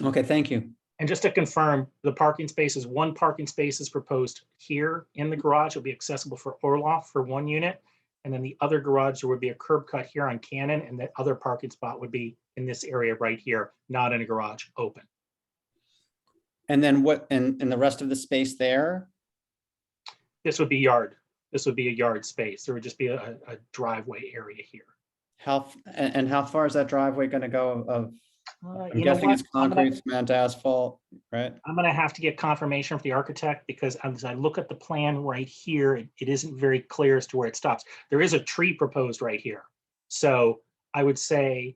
D: Okay, thank you.
J: And just to confirm, the parking spaces, 1 parking space is proposed here in the garage. It'll be accessible for Orloff for 1 unit. And then the other garage, there would be a curb cut here on Cannon, and the other parking spot would be in this area right here, not in a garage, open.
D: And then what, in the rest of the space there?
J: This would be yard. This would be a yard space. There would just be a driveway area here.
D: And how far is that driveway gonna go of, I'm
J: you know
D: guessing
J: what?
D: it's concrete, cement, asphalt, right?
J: I'm gonna have to get confirmation from the architect because as I look at the plan right here, it isn't very clear as to where it stops. There is a tree proposed right here. So I would say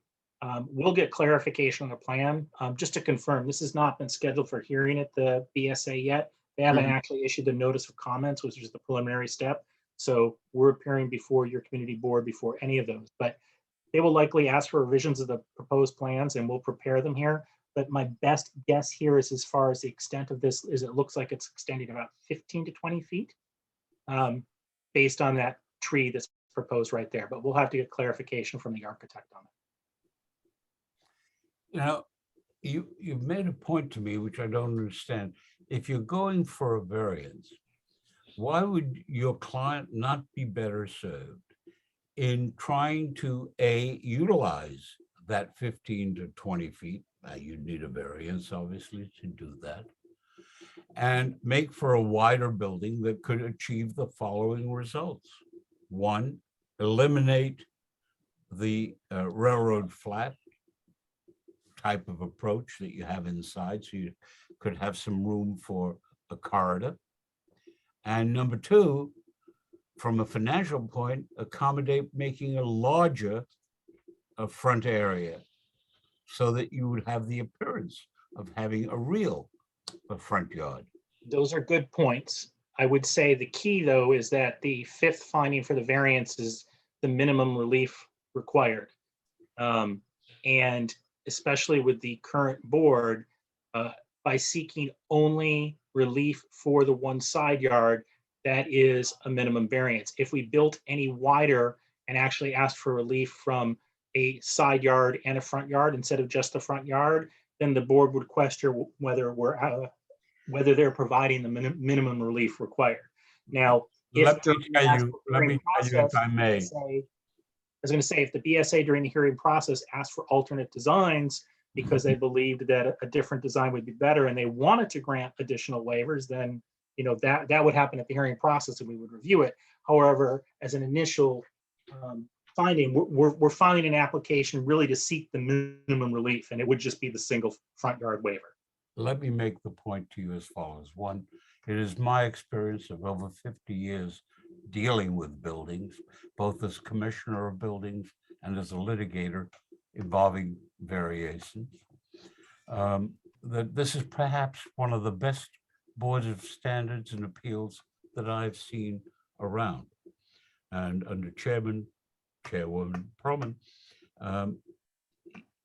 J: we'll get clarification on the plan. Just to confirm, this has not been scheduled for hearing at the BSA yet. They haven't actually issued the notice of comments, which is the preliminary step. So we're appearing before your community board before any of those, but they will likely ask for revisions of the proposed plans and we'll prepare them here. But my best guess here is as far as the extent of this is it looks like it's extending about 15 to 20 feet based on that tree that's proposed right there. But we'll have to get clarification from the architect on it.
B: Now, you've made a point to me, which I don't understand. If you're going for a variance, why would your client not be better served in trying to utilize that 15 to 20 feet? You'd need a variance, obviously, to do that, and make for a wider building that could achieve the following results. 1, eliminate the railroad flat type of approach that you have inside, so you could have some room for a corridor. And number 2, from a financial point, accommodate making a larger front area so that you would have the appearance of having a real front yard.
J: Those are good points. I would say the key, though, is that the fifth finding for the variance is the minimum relief required. And especially with the current board, by seeking only relief for the one side yard, that is a minimum variance. If we built any wider and actually asked for relief from a side yard and a front yard instead of just the front yard, then the board would question whether they're providing the minimum relief required. Now, if
B: Let me
J: during the
B: tell you,
J: actual hearing
B: if I may.
J: I was going to say, if the BSA during the hearing process asked for alternate designs because they believed that a different design would be better and they wanted to grant additional waivers, then that would happen at the hearing process and we would review it. However, as an initial finding, we're finding an application really to seek the minimum relief, and it would just be the single front yard waiver.
B: Let me make the point to you as follows. One, it is my experience of over 50 years dealing with buildings, both as commissioner of buildings and as a litigator involving variations, that this is perhaps one of the best boards of standards and appeals that I've seen around. And under Chairwoman Perlman,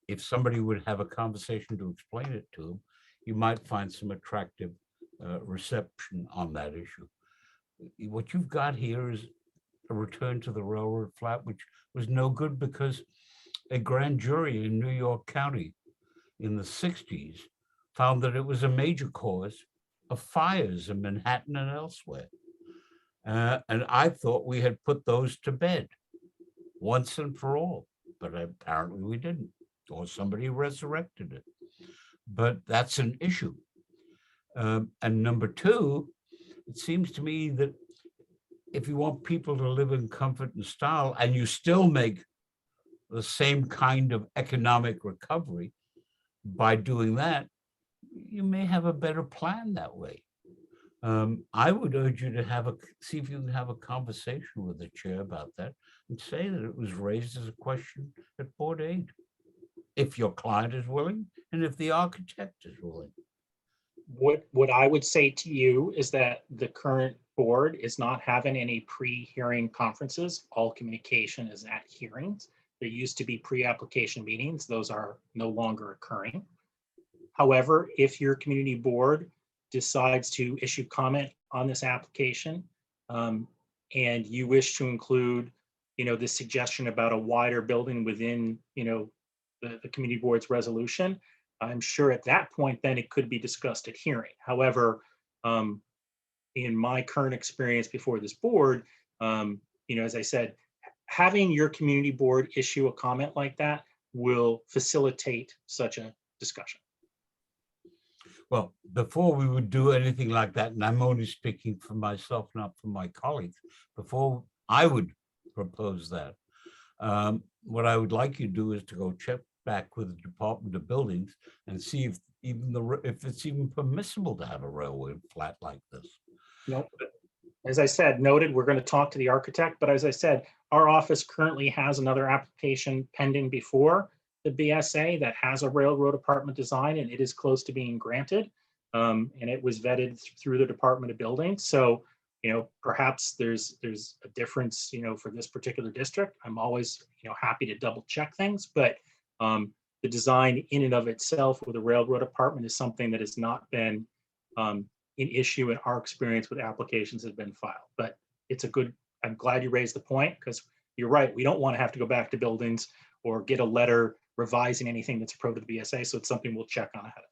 B: if somebody would have a conversation to explain it to them, you might find some attractive reception on that issue. What you've got here is a return to the railroad flat, which was no good because a grand jury in New York County in the 60s found that it was a major cause of fires in Manhattan and elsewhere. And I thought we had put those to bed once and for all, but apparently we didn't, or somebody resurrected it. But that's an issue. And number two, it seems to me that if you want people to live in comfort and style and you still make the same kind of economic recovery by doing that, you may have a better plan that way. I would urge you to see if you can have a conversation with the chair about that and say that it was raised as a question at Board 8, if your client is willing and if the architect is willing.
J: What I would say to you is that the current board is not having any pre-hearing conferences. All communication is at hearings. There used to be pre-application meetings. Those are no longer occurring. However, if your community board decides to issue comment on this application and you wish to include, the suggestion about a wider building within, the community board's resolution, I'm sure at that point, then it could be discussed at hearing. However, in my current experience before this board, as I said, having your community board issue a comment like that will facilitate such a discussion.
B: Well, before we would do anything like that, and I'm only speaking for myself, not for my colleagues, before I would propose that, what I would like you to do is to go check back with the Department of Buildings and see if it's even permissible to have a railway flat like this.
J: Nope. As I said, noted, we're going to talk to the architect, but as I said, our office currently has another application pending before the BSA that has a railroad apartment design, and it is close to being granted. And it was vetted through the Department of Buildings. So, perhaps there's a difference, for this particular district. I'm always, happy to double check things, but the design in and of itself with a railroad apartment is something that has not been an issue in our experience with applications that have been filed. But I'm glad you raised the point, because you're right. We don't want to have to go back to buildings or get a letter revising anything that's approved to the BSA. So it's something we'll check on ahead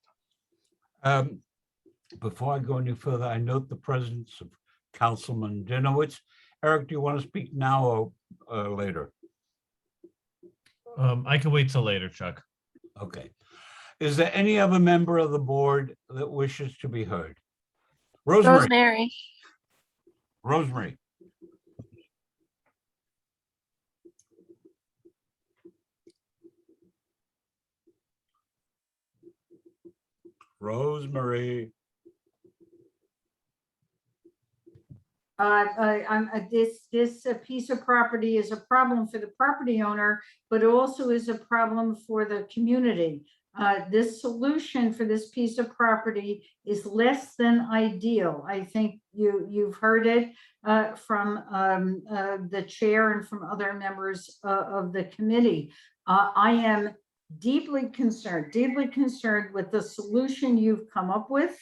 J: of time.
B: Before I go any further, I note the presence of Councilman Dinowitz. Eric, do you want to speak now or later?
G: I can wait till later, Chuck.
B: Okay. Is there any other member of the board that wishes to be heard? Rosemary. Rosemary. Rosemary.
N: This piece of property is a problem for the property owner, but also is a problem for the community. This solution for this piece of property is less than ideal. I think you've heard it from the chair and from other members of the committee. I am deeply concerned with the solution you've come up with.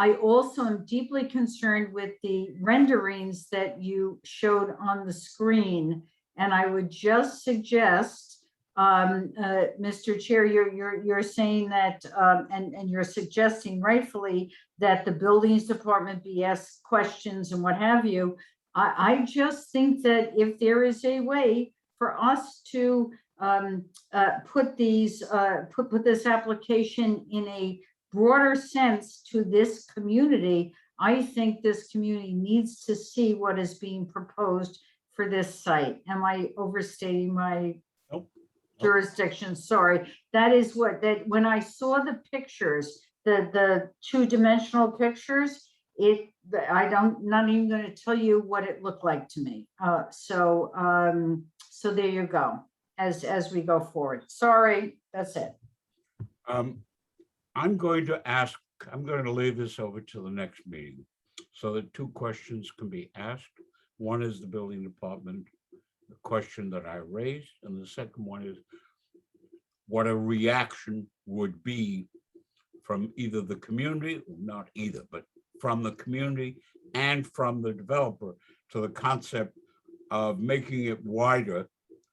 N: I also am deeply concerned with the renderings that you showed on the screen. And I would just suggest, Mr. Chair, you're saying that, and you're suggesting rightfully that the buildings department be asked questions and what have you. I just think that if there is a way for us to put this application in a broader sense to this community, I think this community needs to see what is being proposed for this site. Am I overstating my jurisdiction? Sorry. That is that when I saw the pictures, the two-dimensional pictures, not even going to tell you what it looked like to me. So there you go. As we go forward. Sorry, that's it.
B: I'm going to leave this over to the next meeting so that two questions can be asked. One is the building department, the question that I raised, and the second one is what a reaction would be from either the community, not either, but from the community and from the developer to the concept of making it wider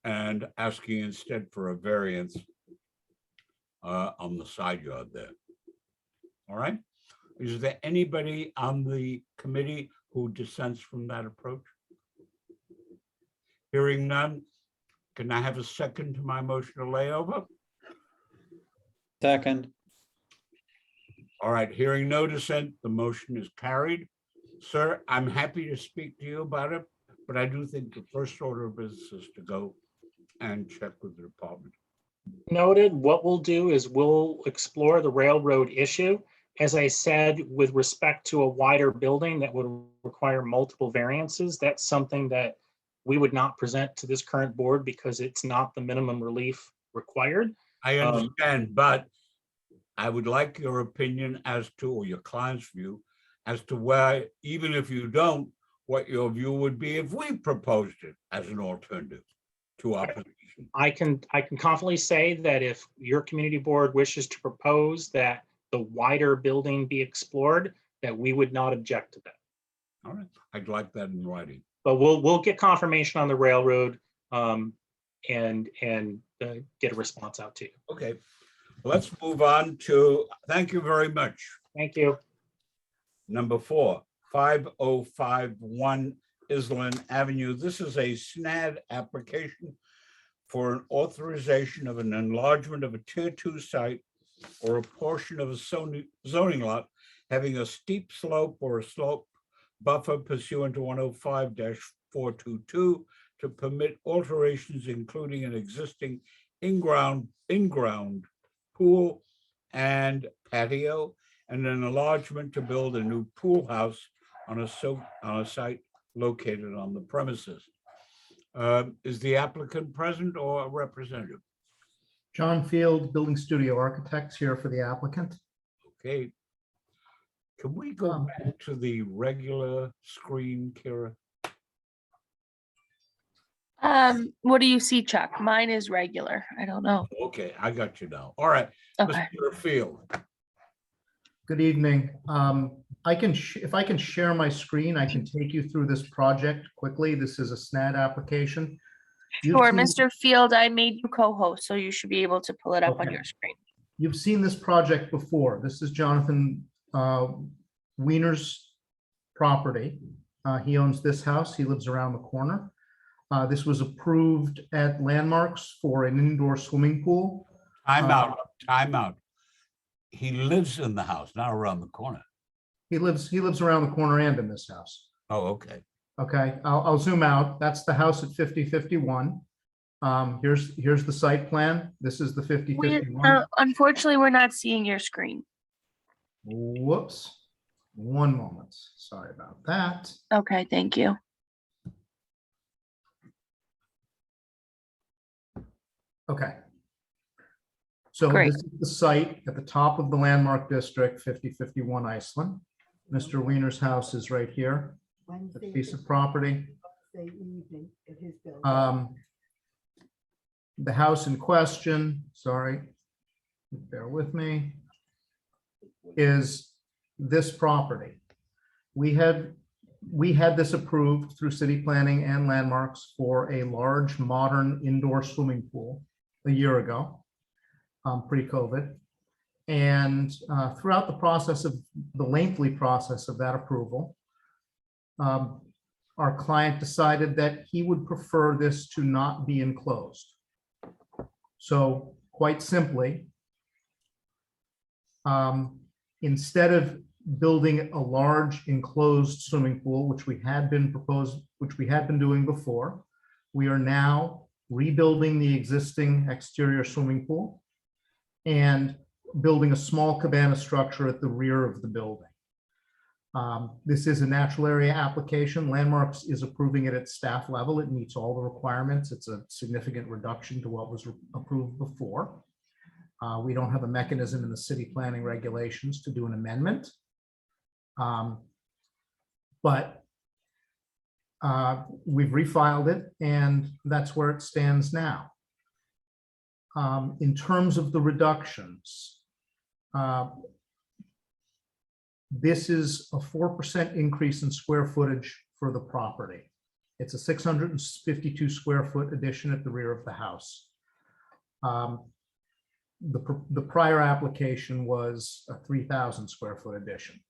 B: and asking instead for a variance on the side yard there. All right. Is there anybody on the committee who dissents from that approach? Hearing none, can I have a second to my motion to lay over?
D: Second.
B: All right, hearing no dissent, the motion is carried. Sir, I'm happy to speak to you about it, but I do think the first order of business is to go and check with the department.
J: Noted. What we'll do is we'll explore the railroad issue. As I said, with respect to a wider building that would require multiple variances, that's something that we would not present to this current board because it's not the minimum relief required.
B: I understand, but I would like your opinion as to, or your client's view, as to why, even if you don't, what your view would be if we proposed it as an alternative to our position.
J: I can confidently say that if your community board wishes to propose that the wider building be explored, that we would not object to that.
B: All right, I'd like that in writing.
J: But we'll get confirmation on the railroad and get a response out to you.
B: Okay, let's move on to, thank you very much.
J: Thank you.
B: Number 4, 5051 Island Avenue. This is a SNAD application for an authorization of an enlargement of a Tier 2 site or a portion of a zoning lot having a steep slope or a slope buffer pursuant to 105-422 to permit alterations, including an existing in-ground pool and patio, and an enlargement to build a new pool house on a site located on the premises. Is the applicant present or a representative?
G: John Field, Building Studio Architects, here for the applicant.
B: Okay. Can we go back to the regular screen, Kira?
A: What do you see, Chuck? Mine is regular. I don't know.
B: Okay, I got you now. All right,
A: Okay.
B: Mr. Field.
G: Good evening. If I can share my screen, I can take you through this project quickly. This is a SNAD application. You've
A: Sure,
G: seen-
A: Mr. Field, I made you co-host, so you should be able to pull it up on
G: Okay.
A: your screen.
G: You've seen this project before. This is Jonathan Wiener's property. He owns this house. He lives around the corner. This was approved at Landmarks for an indoor swimming pool.
B: Time out. He lives in the house, not around the corner.
G: He lives around the corner and in this house.
B: Oh, okay.
G: Okay, I'll zoom out. That's the house at 5051. Here's the site plan. This is the 5051.
A: Unfortunately, we're not seeing your screen.
G: Whoops. One moment. Sorry about that.
A: Okay, thank you.
G: Okay. So
A: Great.
G: this is the site at the top of the landmark district, 5051 Iceland. Mr. Wiener's house is right here, a piece of property. The house in question, sorry, bear with me, is this property. We had this approved through city planning and landmarks for a large modern indoor swimming pool a year ago, pre-COVID. And throughout the process of the lengthy process of that approval, our client decided that he would prefer this to not be enclosed. So quite simply, instead of building a large enclosed swimming pool, which we had been doing before, we are now rebuilding the existing exterior swimming pool and building a small cabana structure at the rear of the building. This is a natural area application. Landmarks is approving it at staff level. It meets all the requirements. It's a significant reduction to what was approved before. We don't have a mechanism in the city planning regulations to do an amendment. But we've refiled it, and that's where it stands now. In terms of the reductions, this is a 4% increase in square footage for the property. It's a 652 square foot addition at the rear of the house. The prior application was a 3,000 square foot addition.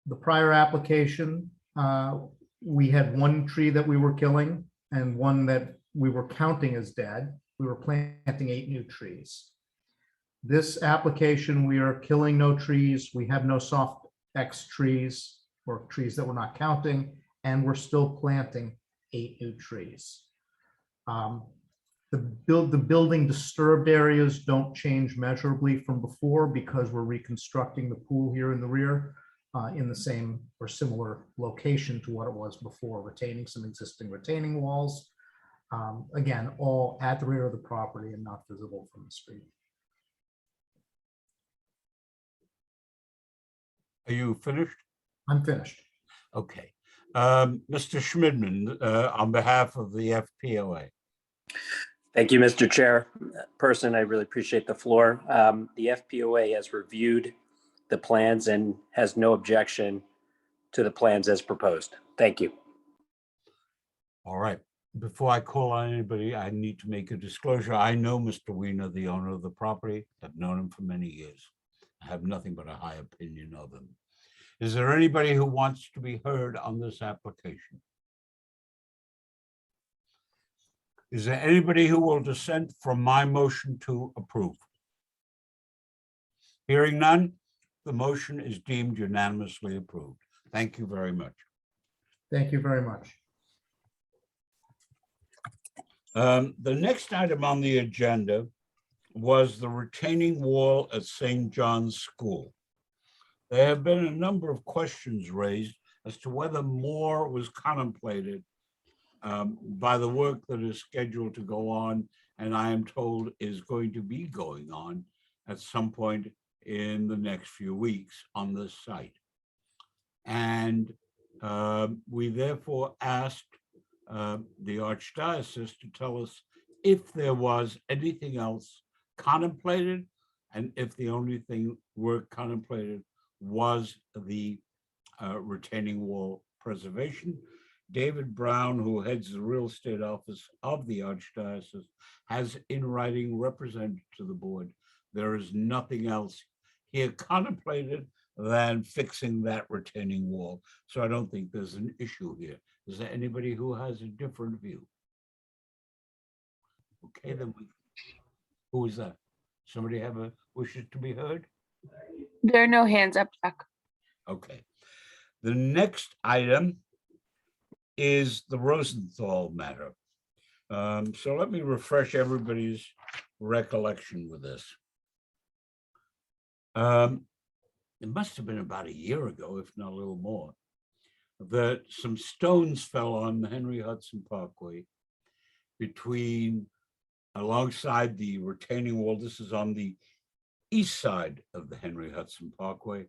G: The prior application, we had one tree that we were killing and one that we were counting as dead. We were planting 8 new trees. This application, we are killing no trees. We have no soft X trees or trees that we're not counting, and we're still planting 8 new trees. The building disturbed areas don't change measurably from before because we're reconstructing the pool here in the rear in the same or similar location to what it was before, retaining some existing retaining walls. Again, all at the rear of the property and not visible from the street.
B: Are you finished?
G: I'm finished.
B: Okay. Mr. Schmidman, on behalf of the FPOA.
L: Thank you, Mr. Chair. Person, I really appreciate the floor. The FPOA has reviewed the plans and has no objection to the plans as proposed. Thank you.
B: All right. Before I call on anybody, I need to make a disclosure. I know Mr. Wiener, the owner of the property. I've known him for many years. I have nothing but a high opinion of him. Is there anybody who wants to be heard on this application? Is there anybody who will dissent from my motion to approve? Hearing none, the motion is deemed unanimously approved. Thank you very much.
G: Thank you very much.
B: The next item on the agenda was the retaining wall at St. John's School. There have been a number of questions raised as to whether more was contemplated by the work that is scheduled to go on, and I am told is going to be going on at some point in the next few weeks on this site. And we therefore asked the Archdiocese to tell us if there was anything else contemplated, and if the only thing were contemplated was the retaining wall preservation. David Brown, who heads the real estate office of the Archdiocese, has in writing represented to the board there is nothing else here contemplated than fixing that retaining wall. So I don't think there's an issue here. Is there anybody who has a different view? Okay, then who is that? Somebody have a wishes to be heard?
A: There are no hands up, Jack.
B: Okay. The next item is the Rosenthal matter. So let me refresh everybody's recollection with this. it must have been about a year ago, if not a little more, that some stones fell on the Henry Hudson Parkway alongside the retaining wall. This is on the east side of the Henry Hudson Parkway,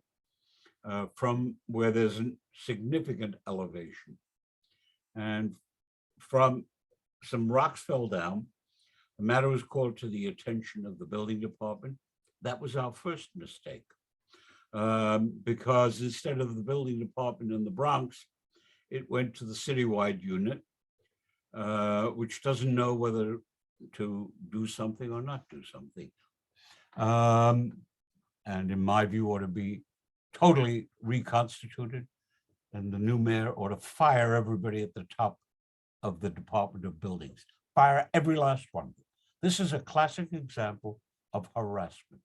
B: from where there's a significant elevation. And from some rocks fell down. The matter was called to the attention of the building department. That was our first mistake. Because instead of the building department in the Bronx, it went to the citywide unit, which doesn't know whether to do something or not do something. And in my view, ought to be totally reconstituted, and the new mayor ought to fire everybody at the top of the Department of Buildings. Fire every last one. This is a classic example of harassment.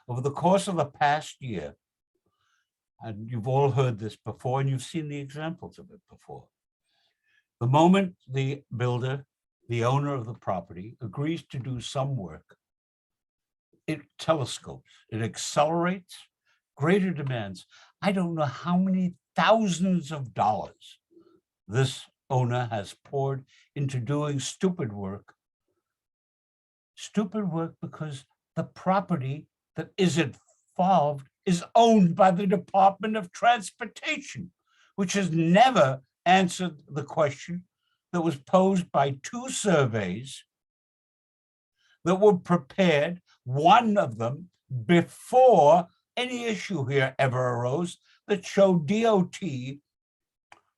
B: Over the course of the past year, and you've all heard this before, and you've seen the examples of it before. The moment the builder, the owner of the property, agrees to do some work, it telescopes, it accelerates, greater demands. I don't know how many thousands of dollars this owner has poured into doing stupid work. Stupid work because the property that is involved is owned by the Department of Transportation, which has never answered the question that was posed by two surveys that were prepared, one of them before any issue here ever arose, that showed DOT,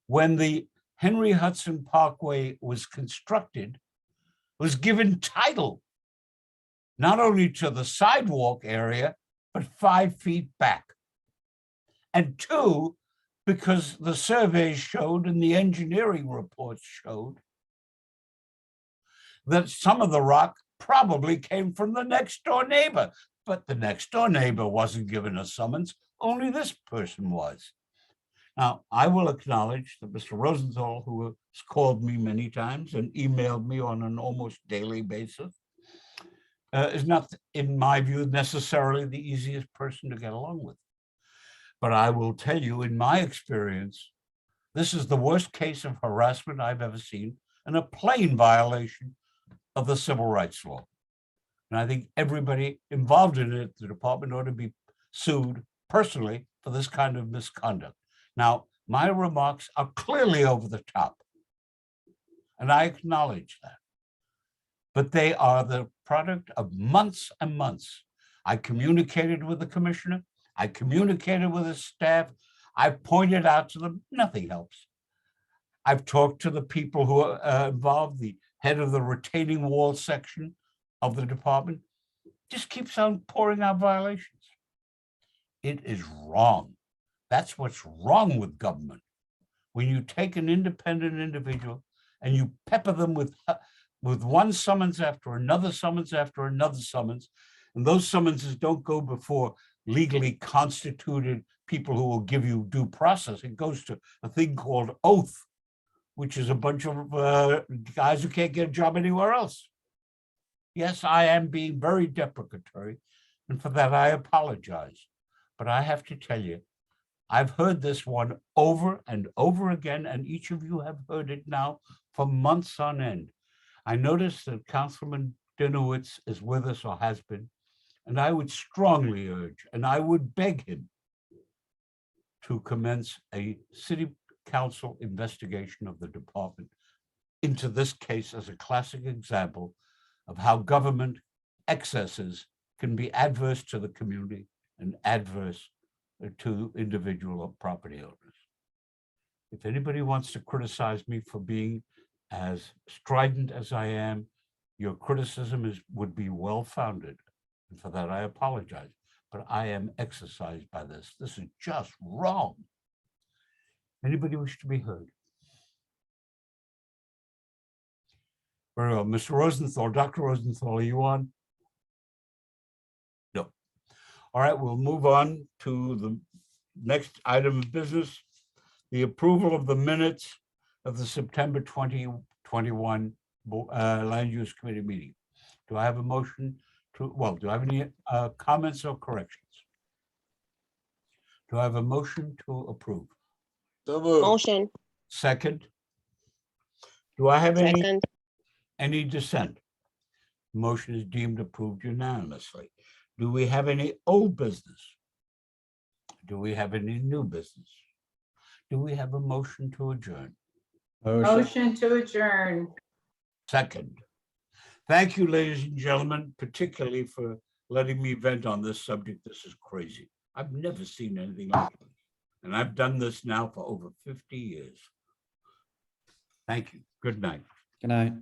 B: when the Henry Hudson Parkway was constructed, was given title not only to the sidewalk area, but 5 feet back. And two, because the surveys showed and the engineering reports showed that some of the rock probably came from the next door neighbor, but the next door neighbor wasn't given a summons, only this person was. Now, I will acknowledge that Mr. Rosenthal, who has called me many times and emailed me on an almost daily basis, is not, in my view, necessarily the easiest person to get along with. But I will tell you, in my experience, this is the worst case of harassment I've ever seen, and a plain violation of the civil rights law. And I think everybody involved in it, the department, ought to be sued personally for this kind of misconduct. Now, my remarks are clearly over the top, and I acknowledge that. But they are the product of months and months. I communicated with the commissioner. I communicated with his staff. I pointed out to them, nothing helps. I've talked to the people who are involved, the head of the retaining wall section of the department, just keeps on pouring out violations. It is wrong. That's what's wrong with government. When you take an independent individual and you pepper them with one summons after another summons after another summons, and those summonses don't go before legally constituted people who will give you due process. It goes to a thing called oath, which is a bunch of guys who can't get a job anywhere else. Yes, I am being very deprecatory, and for that I apologize. But I have to tell you, I've heard this one over and over again, and each of you have heard it now for months on end. I noticed that Councilman Dinowitz is with us, or has been, and I would strongly urge, and I would beg him to commence a city council investigation of the department into this case as a classic example of how government excesses can be adverse to the community and adverse to individual property owners. If anybody wants to criticize me for being as strident as I am, your criticism would be well-founded. And for that, I apologize. But I am exercised by this. This is just wrong. Anybody wish to be heard? Very well. Mr. Rosenthal, Dr. Rosenthal, are you on? No. All right, we'll move on to the next item of business, the approval of the minutes of the September 2021 Land Use Committee meeting. Do I have a motion to, well, do I have any comments or corrections? Do I have a motion to approve?
A: Motion.
B: Second? Do I have
A: Second.
B: any dissent? Motion is deemed approved unanimously. Do we have any old business? Do we have any new business? Do we have a motion to adjourn?
N: Motion to adjourn.
B: Second. Thank you, ladies and gentlemen, particularly for letting me vent on this subject. This is crazy. I've never seen anything like this. And I've done this now for over 50 years. Thank you. Good night.
D: Good night.